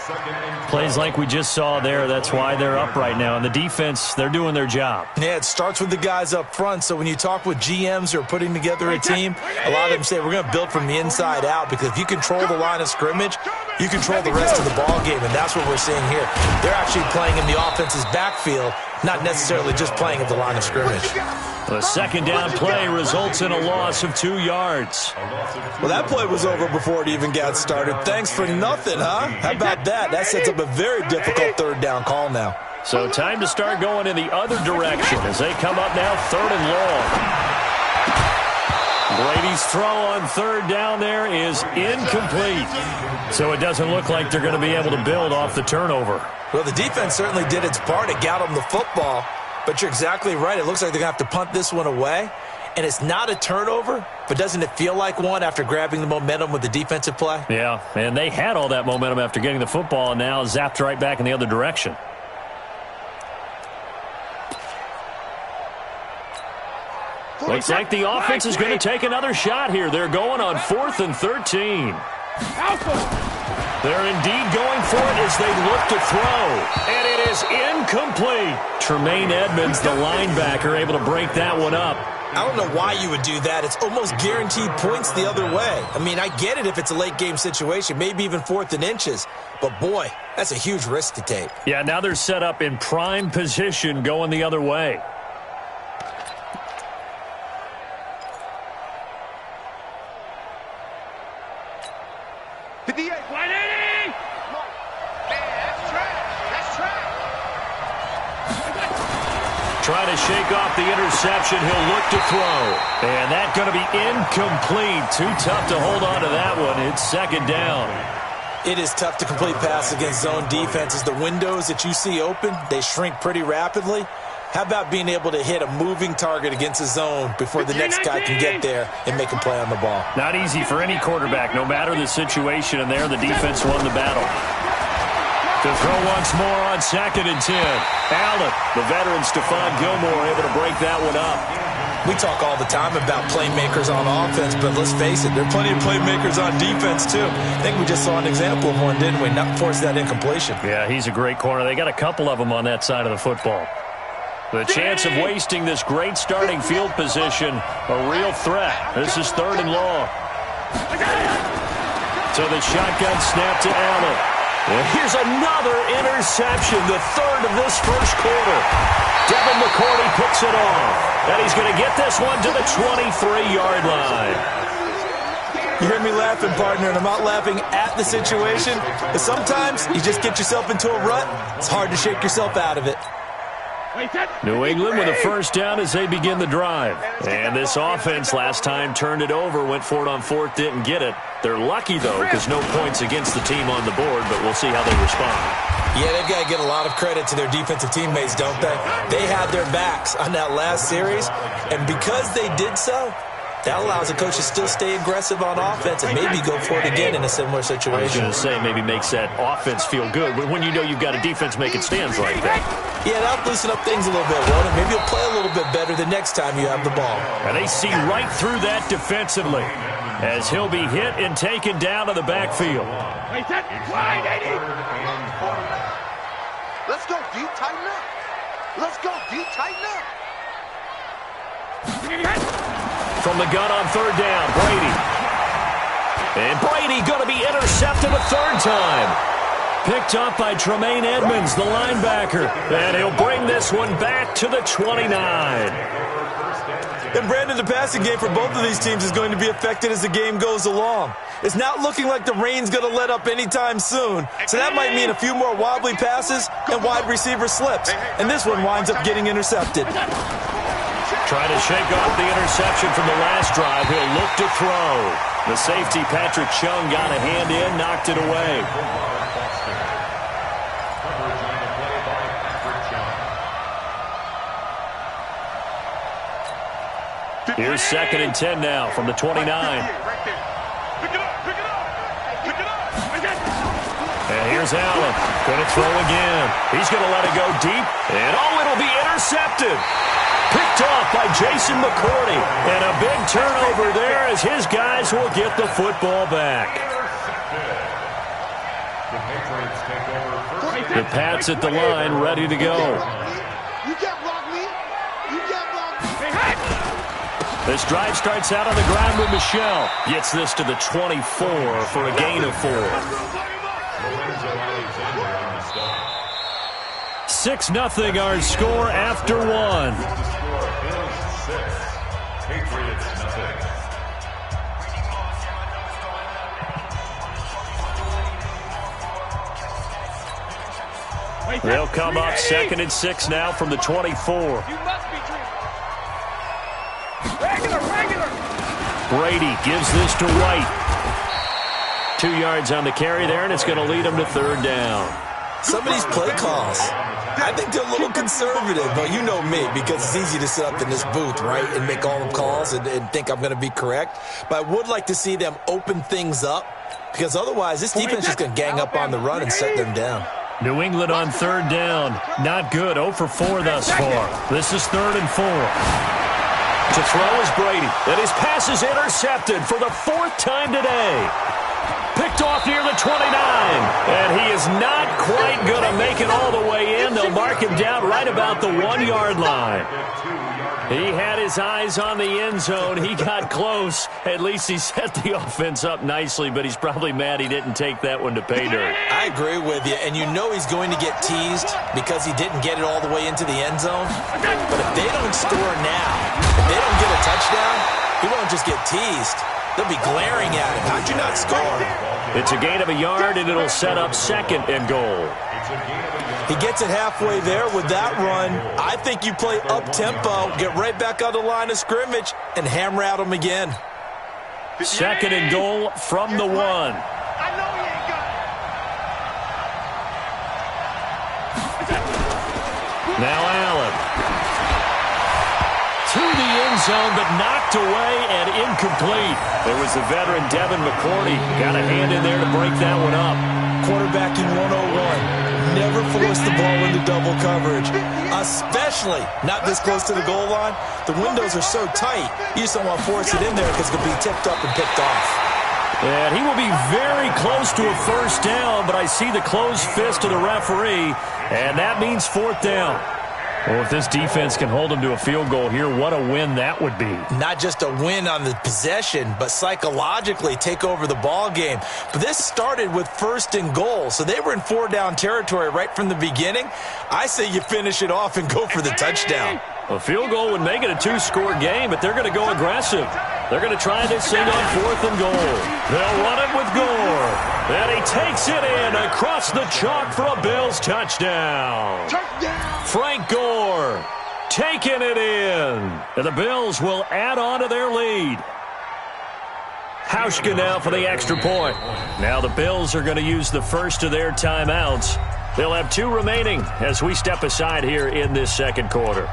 Speaker 1: Plays like we just saw there, that's why they're up right now. And the defense, they're doing their job.
Speaker 3: Yeah, it starts with the guys up front. So when you talk with GMs who are putting together a team, a lot of them say we're going to build from the inside out, because if you control the line of scrimmage, you control the rest of the ball game, and that's what we're seeing here. They're actually playing in the offense's backfield, not necessarily just playing at the line of scrimmage.
Speaker 1: The second down play results in a loss of 2 yards.
Speaker 3: Well, that play was over before it even got started. Thanks for nothing, huh? How about that? That sets up a very difficult third down call now.
Speaker 1: So time to start going in the other direction as they come up now 3rd and long. Brady's throw on third down there is incomplete. So it doesn't look like they're going to be able to build off the turnover.
Speaker 3: Well, the defense certainly did its part to get them the football, but you're exactly right. It looks like they're going to have to punt this one away. And it's not a turnover, but doesn't it feel like one after grabbing the momentum with the defensive play?
Speaker 1: Yeah, and they had all that momentum after getting the football, and now zapped right back in the other direction. Looks like the offense is going to take another shot here. They're going on 4th and 13. They're indeed going for it as they look to throw. And it is incomplete. Tremaine Edmonds, the linebacker, able to break that one up.
Speaker 3: I don't know why you would do that. It's almost guaranteed points the other way. I mean, I get it if it's a late game situation, maybe even 4th and inches. But, boy, that's a huge risk to take.
Speaker 1: Yeah, now they're set up in prime position going the other way. Trying to shake off the interception. He'll look to throw. And that's going to be incomplete. Too tough to hold on to that one. It's 2nd down.
Speaker 3: It is tough to complete pass against zone defenses. The windows that you see open, they shrink pretty rapidly. How about being able to hit a moving target against a zone before the next guy can get there and make a play on the ball?
Speaker 1: Not easy for any quarterback, no matter the situation. And there, the defense won the battle. To throw once more on 2nd and 10. Allen, the veteran Stephon Gilmore, able to break that one up.
Speaker 3: We talk all the time about playmakers on offense, but let's face it, there are plenty of playmakers on defense, too. I think we just saw an example of one, didn't we? Not force that incompletion.
Speaker 1: Yeah, he's a great corner. They got a couple of them on that side of the football. The chance of wasting this great starting field position, a real threat. This is 3rd and long. So the shotgun snap to Allen. And here's another interception, the 3rd of this first quarter. Devin McCourty picks it off. And he's going to get this one to the 23-yard line.
Speaker 3: You hear me laughing, partner, and I'm not laughing at the situation. But sometimes you just get yourself into a rut. It's hard to shake yourself out of it.
Speaker 1: New England with a first down as they begin the drive. And this offense last time turned it over, went for it on 4th, didn't get it. They're lucky, though, because no points against the team on the board, but we'll see how they respond.
Speaker 3: Yeah, they've got to get a lot of credit to their defensive teammates, don't they? They had their backs on that last series, and because they did so, that allows a coach to still stay aggressive on offense and maybe go for it again in a similar situation.
Speaker 1: I was going to say maybe makes that offense feel good, but when you know you've got a defense making stands like that.
Speaker 3: Yeah, that'll loosen up things a little bit, won't it? Maybe you'll play a little bit better the next time you have the ball.
Speaker 1: And they see right through that defensively as he'll be hit and taken down to the backfield.
Speaker 6: Let's go, D. Tighten up. Let's go, D. Tighten up.
Speaker 1: From the gun on 3rd down, Brady. And Brady going to be intercepted a 3rd time. Picked up by Tremaine Edmonds, the linebacker. And he'll bring this one back to the 29.
Speaker 3: And Brandon, the passing game for both of these teams is going to be affected as the game goes along. It's not looking like the rain's going to let up anytime soon, so that might mean a few more wobbly passes and wide receiver slips. And this one winds up getting intercepted.
Speaker 1: Trying to shake off the interception from the last drive. He'll look to throw. The safety, Patrick Chung, got a hand in, knocked it away. Here's 2nd and 10 now from the 29. And here's Allen. Going to throw again. He's going to let it go deep. And it'll be intercepted. Picked off by Jason McCourty. And a big turnover there as his guys will get the football back. The Pats at the line, ready to go.
Speaker 6: You can't block me. You can't block me.
Speaker 1: This drive starts out on the ground with Michel. Gets this to the 24 for a gain of 4. 6-0 our score after 1. They'll come up 2nd and 6 now from the 24.
Speaker 2: You must be dreaming. Regular.
Speaker 1: Brady gives this to White. 2 yards on the carry there, and it's going to lead him to 3rd down.
Speaker 3: Some of these play calls, I think they're a little conservative, but you know me, because it's easy to sit up in this booth, right, and make all the calls and think I'm going to be correct. But I would like to see them open things up, because otherwise this defense is just going to gang up on the run and set them down.
Speaker 1: New England on 3rd down. Not good. 0 for 4 thus far. This is 3rd and 4. To throw is Brady. And his pass is intercepted for the 4th time today. Picked off near the 29. And he is not quite going to make it all the way in. They'll mark him down right about the 1-yard line. He had his eyes on the end zone. He got close. At least he set the offense up nicely, but he's probably mad he didn't take that one to pay dirt.
Speaker 3: I agree with you, and you know he's going to get teased because he didn't get it all the way into the end zone. But if they don't score now, if they don't get a touchdown, he won't just get teased. They'll be glaring at him. How'd you not score?
Speaker 1: It's a gain of a yard, and it'll set up 2nd and goal.
Speaker 3: He gets it halfway there with that run. I think you play up-tempo, get right back on the line of scrimmage, and hammer at him again.
Speaker 1: 2nd and goal from the 1.
Speaker 2: I know you ain't got it.
Speaker 1: Now Allen. To the end zone, but knocked away and incomplete. There was the veteran Devin McCourty. Got a hand in there to break that one up.
Speaker 3: Quarterbacking 101. Never force the ball into double coverage, especially not this close to the goal line. The windows are so tight, you just don't want to force it in there because it could be tipped up and picked off.
Speaker 1: And he will be very close to a 1st down, but I see the closed fist of the referee, and that means 4th down. Well, if this defense can hold them to a field goal here, what a win that would be.
Speaker 3: Not just a win on the possession, but psychologically take over the ball game. But this started with 1st and goal, so they were in 4-down territory right from the beginning. I say you finish it off and go for the touchdown.
Speaker 1: A field goal would make it a 2-score game, but they're going to go aggressive. They're going to try this thing on 4th and goal. They'll run it with Gore. And he takes it in across the chalk for a Bills touchdown. Frank Gore taking it in. And the Bills will add on to their lead. Hauschka now for the extra point. Now the Bills are going to use the first of their timeouts. They'll have 2 remaining as we step aside here in this 2nd quarter.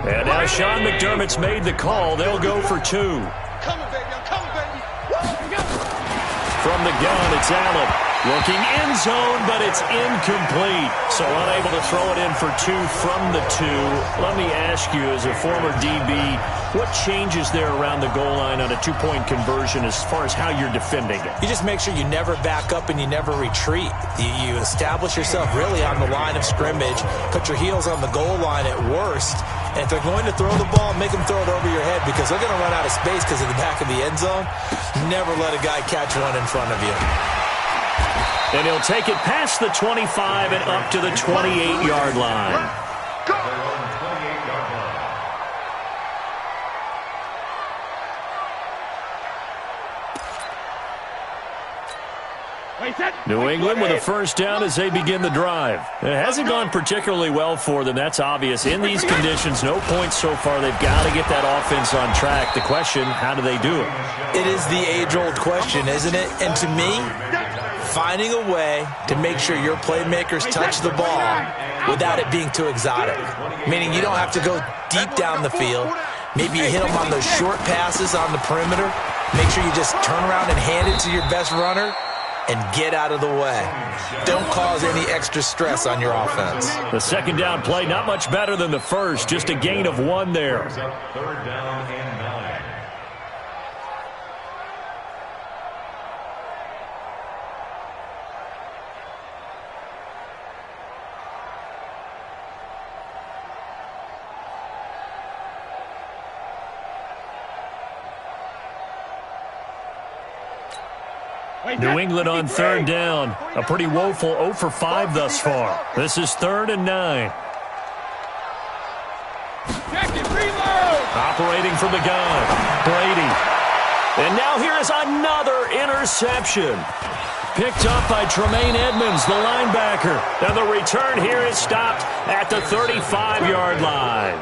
Speaker 1: And now Sean McDermott's made the call. They'll go for 2.
Speaker 6: Coming, baby. I'm coming, baby.
Speaker 1: From the gun, it's Allen. Looking end zone, but it's incomplete. So unable to throw it in for 2 from the 2. Let me ask you, as a former DB, what changes there around the goal line on a 2-point conversion as far as how you're defending it?
Speaker 3: You just make sure you never back up and you never retreat. You establish yourself really on the line of scrimmage, put your heels on the goal line at worst, and if they're going to throw the ball, make them throw it over your head because they're going to run out of space because of the back of the end zone. Never let a guy catch one in front of you.
Speaker 1: And he'll take it past the 25 and up to the 28-yard line. New England with a first down as they begin the drive. It hasn't gone particularly well for them. That's obvious. In these conditions, no points so far. They've got to get that offense on track. The question, how do they do it?
Speaker 3: It is the age-old question, isn't it? And to me, finding a way to make sure your playmakers touch the ball without it being too exotic. Meaning you don't have to go deep down the field. Maybe you hit them on those short passes on the perimeter. Make sure you just turn around and hand it to your best runner and get out of the way. Don't cause any extra stress on your offense.
Speaker 1: The second down play, not much better than the first. Just a gain of 1 there.
Speaker 4: Third down and 9.
Speaker 1: New England on third down. A pretty woeful 0 for 5 thus far. This is 3rd and 9. Operating from the gun, Brady. And now here is another interception. Picked up by Tremaine Edmonds, the linebacker. And the return here is stopped at the 35-yard line.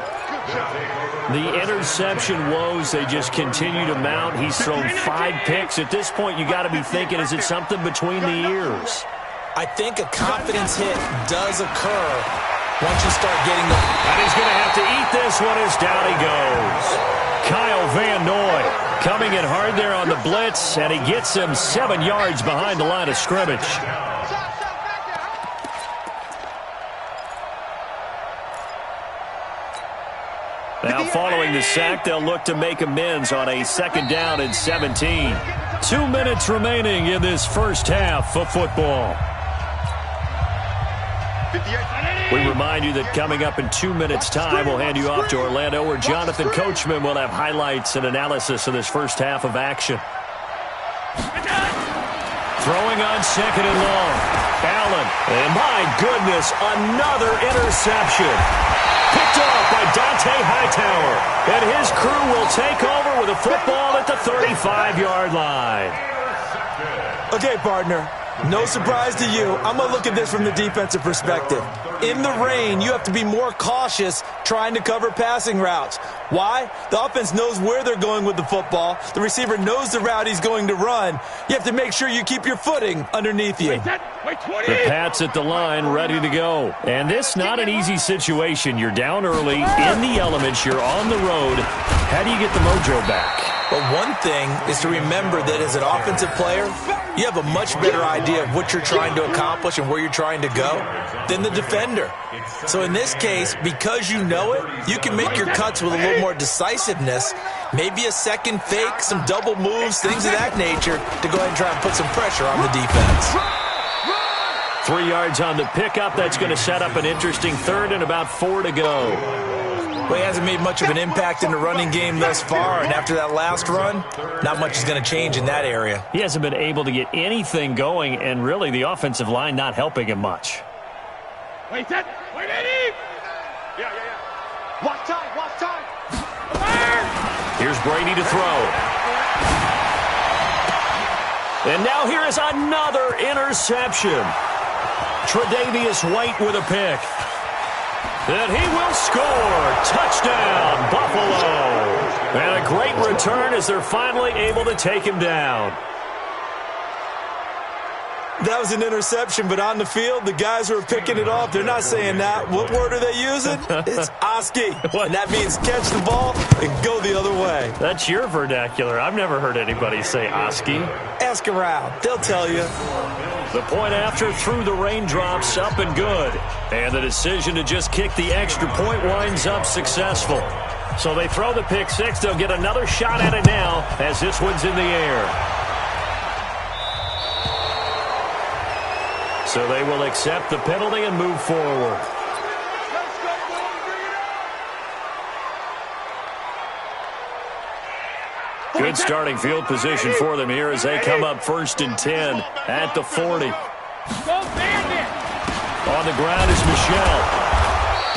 Speaker 1: The interception woes, they just continue to mount. He's thrown 5 picks. At this point, you got to be thinking, is it something between the ears?
Speaker 3: I think a confidence hit does occur once you start getting the...
Speaker 1: And he's going to have to eat this one as down he goes. Kyle Van Noy coming in hard there on the blitz, and he gets him 7 yards behind the line of scrimmage. Now following the sack, they'll look to make amends on a 2nd down and 17. 2 minutes remaining in this first half of football. We remind you that coming up in 2 minutes' time, we'll hand you off to Orlando, where Jonathan Coachman will have highlights and analysis of this first half of action. Throwing on 2nd and long. Allen, and my goodness, another interception. Picked off by Dante Hightower. And his crew will take over with a football at the 35-yard line.
Speaker 3: Okay, partner. No surprise to you. I'm going to look at this from the defensive perspective. In the rain, you have to be more cautious trying to cover passing routes. Why? The offense knows where they're going with the football. The receiver knows the route he's going to run. You have to make sure you keep your footing underneath you.
Speaker 1: The Pats at the line, ready to go. And this not an easy situation. You're down early, in the elements, you're on the road. How do you get the mojo back?
Speaker 3: But one thing is to remember that as an offensive player, you have a much better idea of what you're trying to accomplish and where you're trying to go than the defender. So in this case, because you know it, you can make your cuts with a little more decisiveness, maybe a second fake, some double moves, things of that nature, to go ahead and try and put some pressure on the defense.
Speaker 1: 3 yards on the pickup. That's going to set up an interesting 3rd and about 4 to go.
Speaker 3: Well, he hasn't made much of an impact in the running game thus far, and after that last run, not much is going to change in that area.
Speaker 1: He hasn't been able to get anything going, and really the offensive line not helping him much.
Speaker 2: Wait, Eddie! Yeah. Watch time!
Speaker 1: Here's Brady to throw. And now here is another interception. Tre'Davious White with a pick. And he will score. Touchdown, Buffalo. And a great return as they're finally able to take him down.
Speaker 3: That was an interception, but on the field, the guys who are picking it off, they're not saying that. What word are they using? It's Oski. And that means catch the ball and go the other way.
Speaker 1: That's your vernacular. I've never heard anybody say Oski.
Speaker 3: Ask around. They'll tell you.
Speaker 1: The point after through the raindrops, up and good. And the decision to just kick the extra point winds up successful. So they throw the pick six. They'll get another shot at it now as this one's in the air. So they will accept the penalty and move forward. Good starting field position for them here as they come up 1st and 10 at the 40. On the ground is Michel.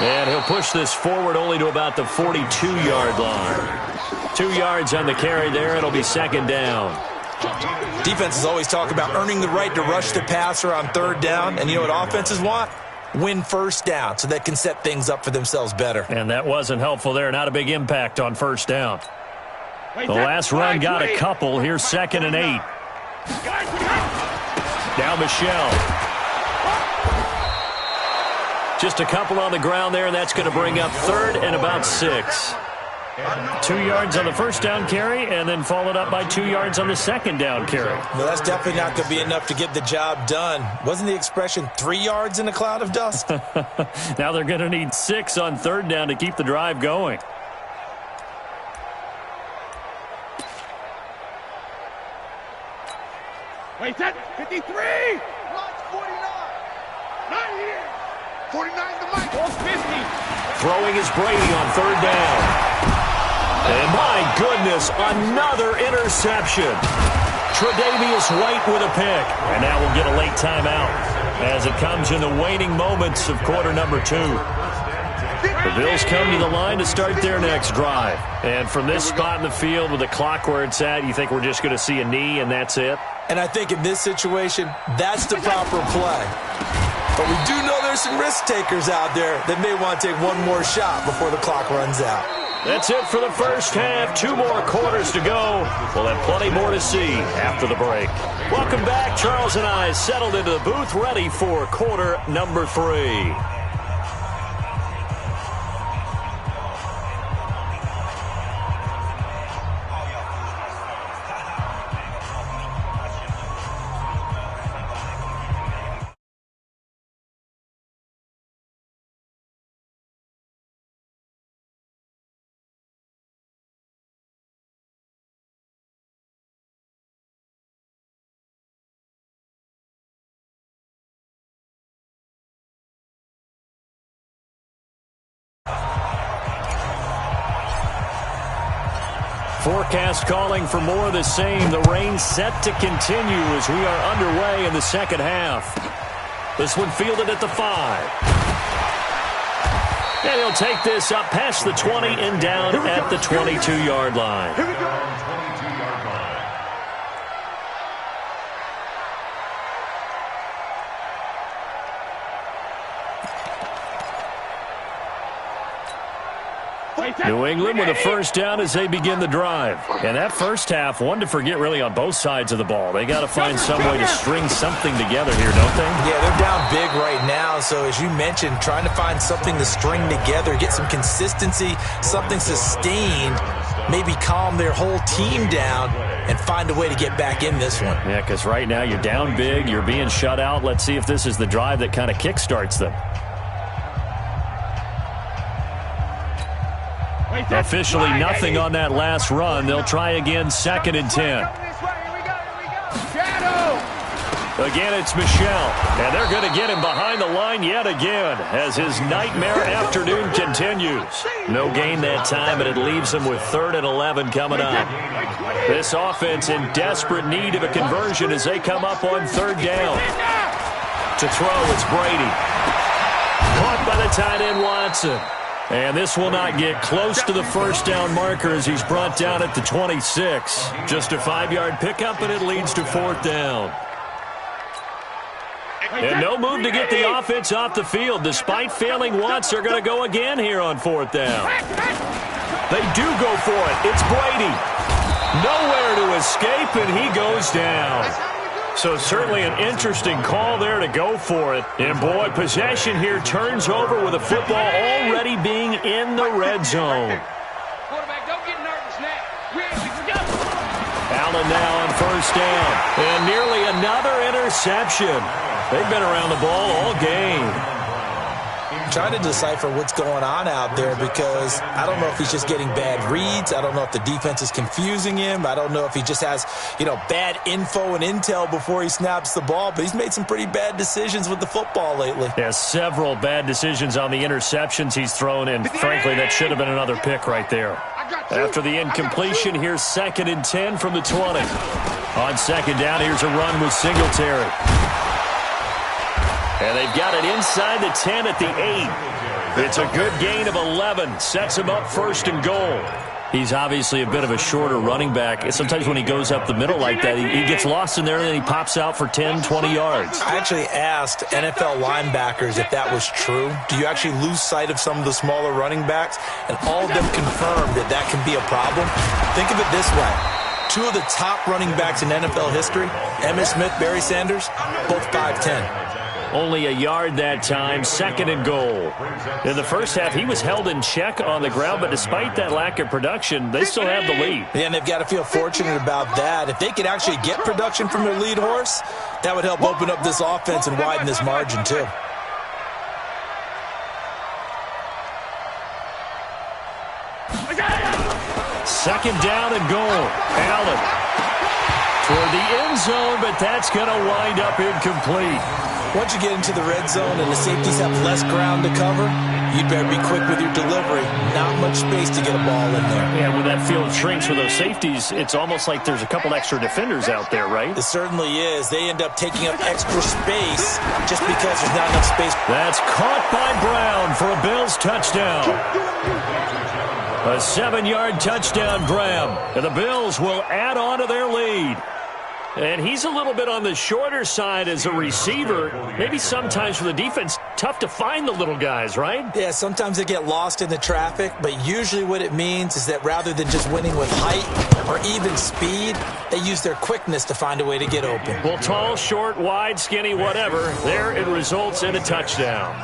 Speaker 1: And he'll push this forward only to about the 42-yard line. 2 yards on the carry there. It'll be 2nd down.
Speaker 3: Defenses always talk about earning the right to rush the passer on 3rd down. And you know what offenses want? Win 1st down so they can set things up for themselves better.
Speaker 1: And that wasn't helpful there. Not a big impact on 1st down. The last run got a couple. Here's 2nd and 8. Now Michel. Just a couple on the ground there, and that's going to bring up 3rd and about 6. 2 yards on the 1st down carry, and then followed up by 2 yards on the 2nd down carry.
Speaker 3: Well, that's definitely not going to be enough to get the job done. Wasn't the expression 3 yards in a cloud of dust?
Speaker 1: Now they're going to need 6 on 3rd down to keep the drive going.
Speaker 2: Wait, that 53!
Speaker 6: Line 49!
Speaker 2: Not here!
Speaker 6: 49 the mic!
Speaker 2: 50!
Speaker 1: Throwing is Brady on 3rd down. And my goodness, another interception. Tre'Davious White with a pick. And now we'll get a late timeout as it comes in the waning moments of quarter number 2. The Bills come to the line to start their next drive. And from this spot in the field with the clock where it's at, you think we're just going to see a knee and that's it?
Speaker 3: And I think in this situation, that's the proper play. But we do know there's some risk takers out there that may want to take one more shot before the clock runs out.
Speaker 1: That's it for the first half. 2 more quarters to go. We'll have plenty more to see after the break. Welcome back. Charles and I settled into the booth ready for quarter number 3. Forecast calling for more of the same. The rain set to continue as we are underway in the second half. This one fielded at the 5. And he'll take this up past the 20 and down at the 22-yard line.
Speaker 4: Here we go. 22-yard line.
Speaker 1: New England with a first down as they begin the drive. And that first half, one to forget really on both sides of the ball. They got to find some way to string something together here, don't they?
Speaker 3: Yeah, they're down big right now. So as you mentioned, trying to find something to string together, get some consistency, something sustained, maybe calm their whole team down and find a way to get back in this one.
Speaker 1: Yeah, because right now you're down big, you're being shut out. Let's see if this is the drive that kind of kickstarts them. Officially nothing on that last run. They'll try again, 2nd and 10. Again, it's Michel. And they're going to get him behind the line yet again as his nightmare afternoon continues. No gain that time, but it leaves him with 3rd and 11 coming up. This offense in desperate need of a conversion as they come up on 3rd down. To throw, it's Brady. Caught by the tight end, Watson. And this will not get close to the first down marker as he's brought down at the 26. Just a 5-yard pickup, and it leads to 4th down. And no move to get the offense off the field. Despite failing once, they're going to go again here on 4th down. They do go for it. It's Brady. Nowhere to escape, and he goes down. So certainly an interesting call there to go for it. And, boy, possession here turns over with the football already being in the red zone.
Speaker 2: Quarterback, don't get nervous now. We're go.
Speaker 1: scrambling now on first down. And nearly another interception. They've been around the ball all game.
Speaker 3: I'm trying to decipher what's going on out there because I don't know if he's just getting bad reads. I don't know if the defense is confusing him. I don't know if he just has, bad info and intel before he snaps the ball. But he's made some pretty bad decisions with the football lately.
Speaker 1: Yeah, several bad decisions on the interceptions he's thrown, and frankly, that should have been another pick right there. After the incompletion, here's 2nd and 10 from the 20. On second down, here's a run with Singletary. And they've got it inside the 10 at the 8. It's a good gain of 11. Sets him up 1st and goal. He's obviously a bit of a shorter running back. And sometimes when he goes up the middle like that, he gets lost in there and then he pops out for 10, 20 yards.
Speaker 3: I actually asked NFL linebackers if that was true. Do you actually lose sight of some of the smaller running backs? And all of them confirmed that that can be a problem. Think of it this way. 2 of the top running backs in NFL history, Emmitt Smith, Barry Sanders, both 5'10".
Speaker 1: Only a yard that time, 2nd and goal. In the first half, he was held in check on the ground, but despite that lack of production, they still have the lead.
Speaker 3: Yeah, and they've got to feel fortunate about that. If they could actually get production from their lead horse, that would help open up this offense and widen this margin too.
Speaker 1: Second down and goal. Allen toward the end zone, but that's going to wind up incomplete.
Speaker 3: Once you get into the red zone and the safeties have less ground to cover, you'd better be quick with your delivery. Not much space to get a ball in there.
Speaker 1: Yeah, when that field shrinks with those safeties, it's almost like there's a couple extra defenders out there, right?
Speaker 3: It certainly is. They end up taking up extra space just because there's not enough space.
Speaker 1: That's caught by Brown for a Bills touchdown. A 7-yard touchdown grab. And the Bills will add on to their lead. And he's a little bit on the shorter side as a receiver. Maybe sometimes for the defense, tough to find the little guys, right?
Speaker 3: Yeah, sometimes they get lost in the traffic, but usually what it means is that rather than just winning with height or even speed, they use their quickness to find a way to get open.
Speaker 1: Well, tall, short, wide, skinny, whatever, there it results in a touchdown.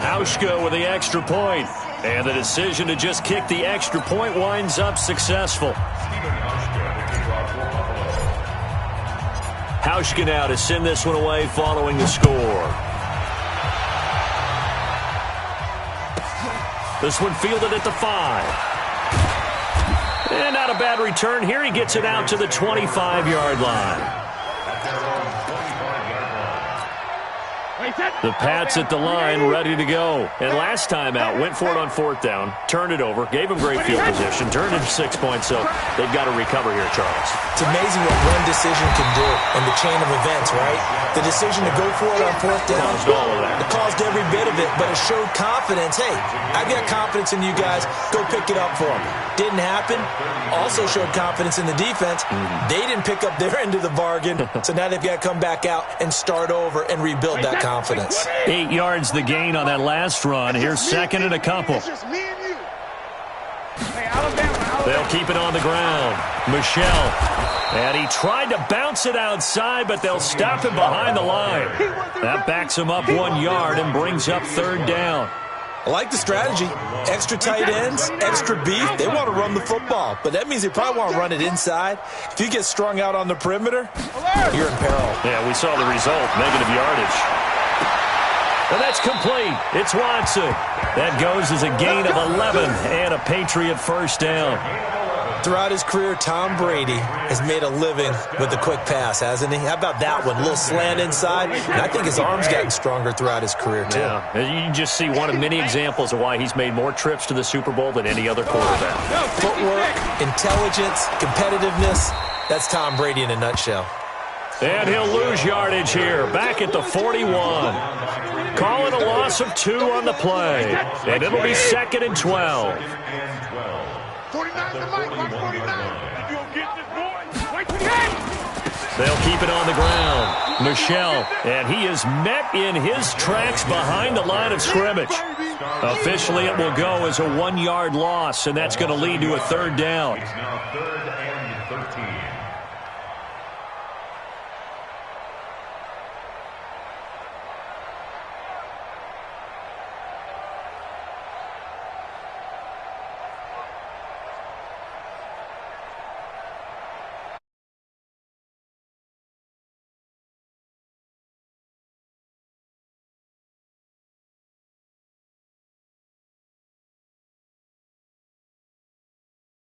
Speaker 1: Hauschka with the extra point. And the decision to just kick the extra point winds up successful. Hauschka now to send this one away following the score. This one fielded at the 5. And not a bad return here. He gets it out to the 25-yard line. The Pats at the line, ready to go. And last time out, went for it on 4th down, turned it over, gave him great field position, turned it 6 points, so they've got to recover here, Charles.
Speaker 3: It's amazing what one decision can do in the chain of events, right? The decision to go for it on 4th down, it caused every bit of it, but it showed confidence. Hey, I've got confidence in you guys. Go pick it up for them. Didn't happen. Also showed confidence in the defense. They didn't pick up their end of the bargain, so now they've got to come back out and start over and rebuild that confidence.
Speaker 1: 8 yards the gain on that last run. Here's 2nd and a couple. They'll keep it on the ground. Michel. And he tried to bounce it outside, but they'll stop him behind the line. That backs him up 1 yard and brings up 3rd down.
Speaker 3: I like the strategy. Extra tight ends, extra beef. They want to run the football, but that means they probably want to run it inside. If you get strung out on the perimeter, you're in peril.
Speaker 1: Yeah, we saw the result, negative yardage. And that's complete. It's Watson. That goes as a gain of 11 and a Patriot 1st down.
Speaker 3: Throughout his career, Tom Brady has made a living with the quick pass, hasn't he? How about that one? A little slant inside. And I think his arm's gotten stronger throughout his career, too.
Speaker 1: Yeah. You can just see one of many examples of why he's made more trips to the Super Bowl than any other quarterback.
Speaker 3: Footwork, intelligence, competitiveness. That's Tom Brady in a nutshell.
Speaker 1: And he'll lose yardage here. Back at the 41. Calling a loss of 2 on the play. And it'll be 2nd and 12.
Speaker 2: 49 to Mike, 149.
Speaker 1: They'll keep it on the ground. Michel, and he is met in his tracks behind the line of scrimmage. Officially, it will go as a 1-yard loss, and that's going to lead to a 3rd down.
Speaker 4: It's now 3rd and 13.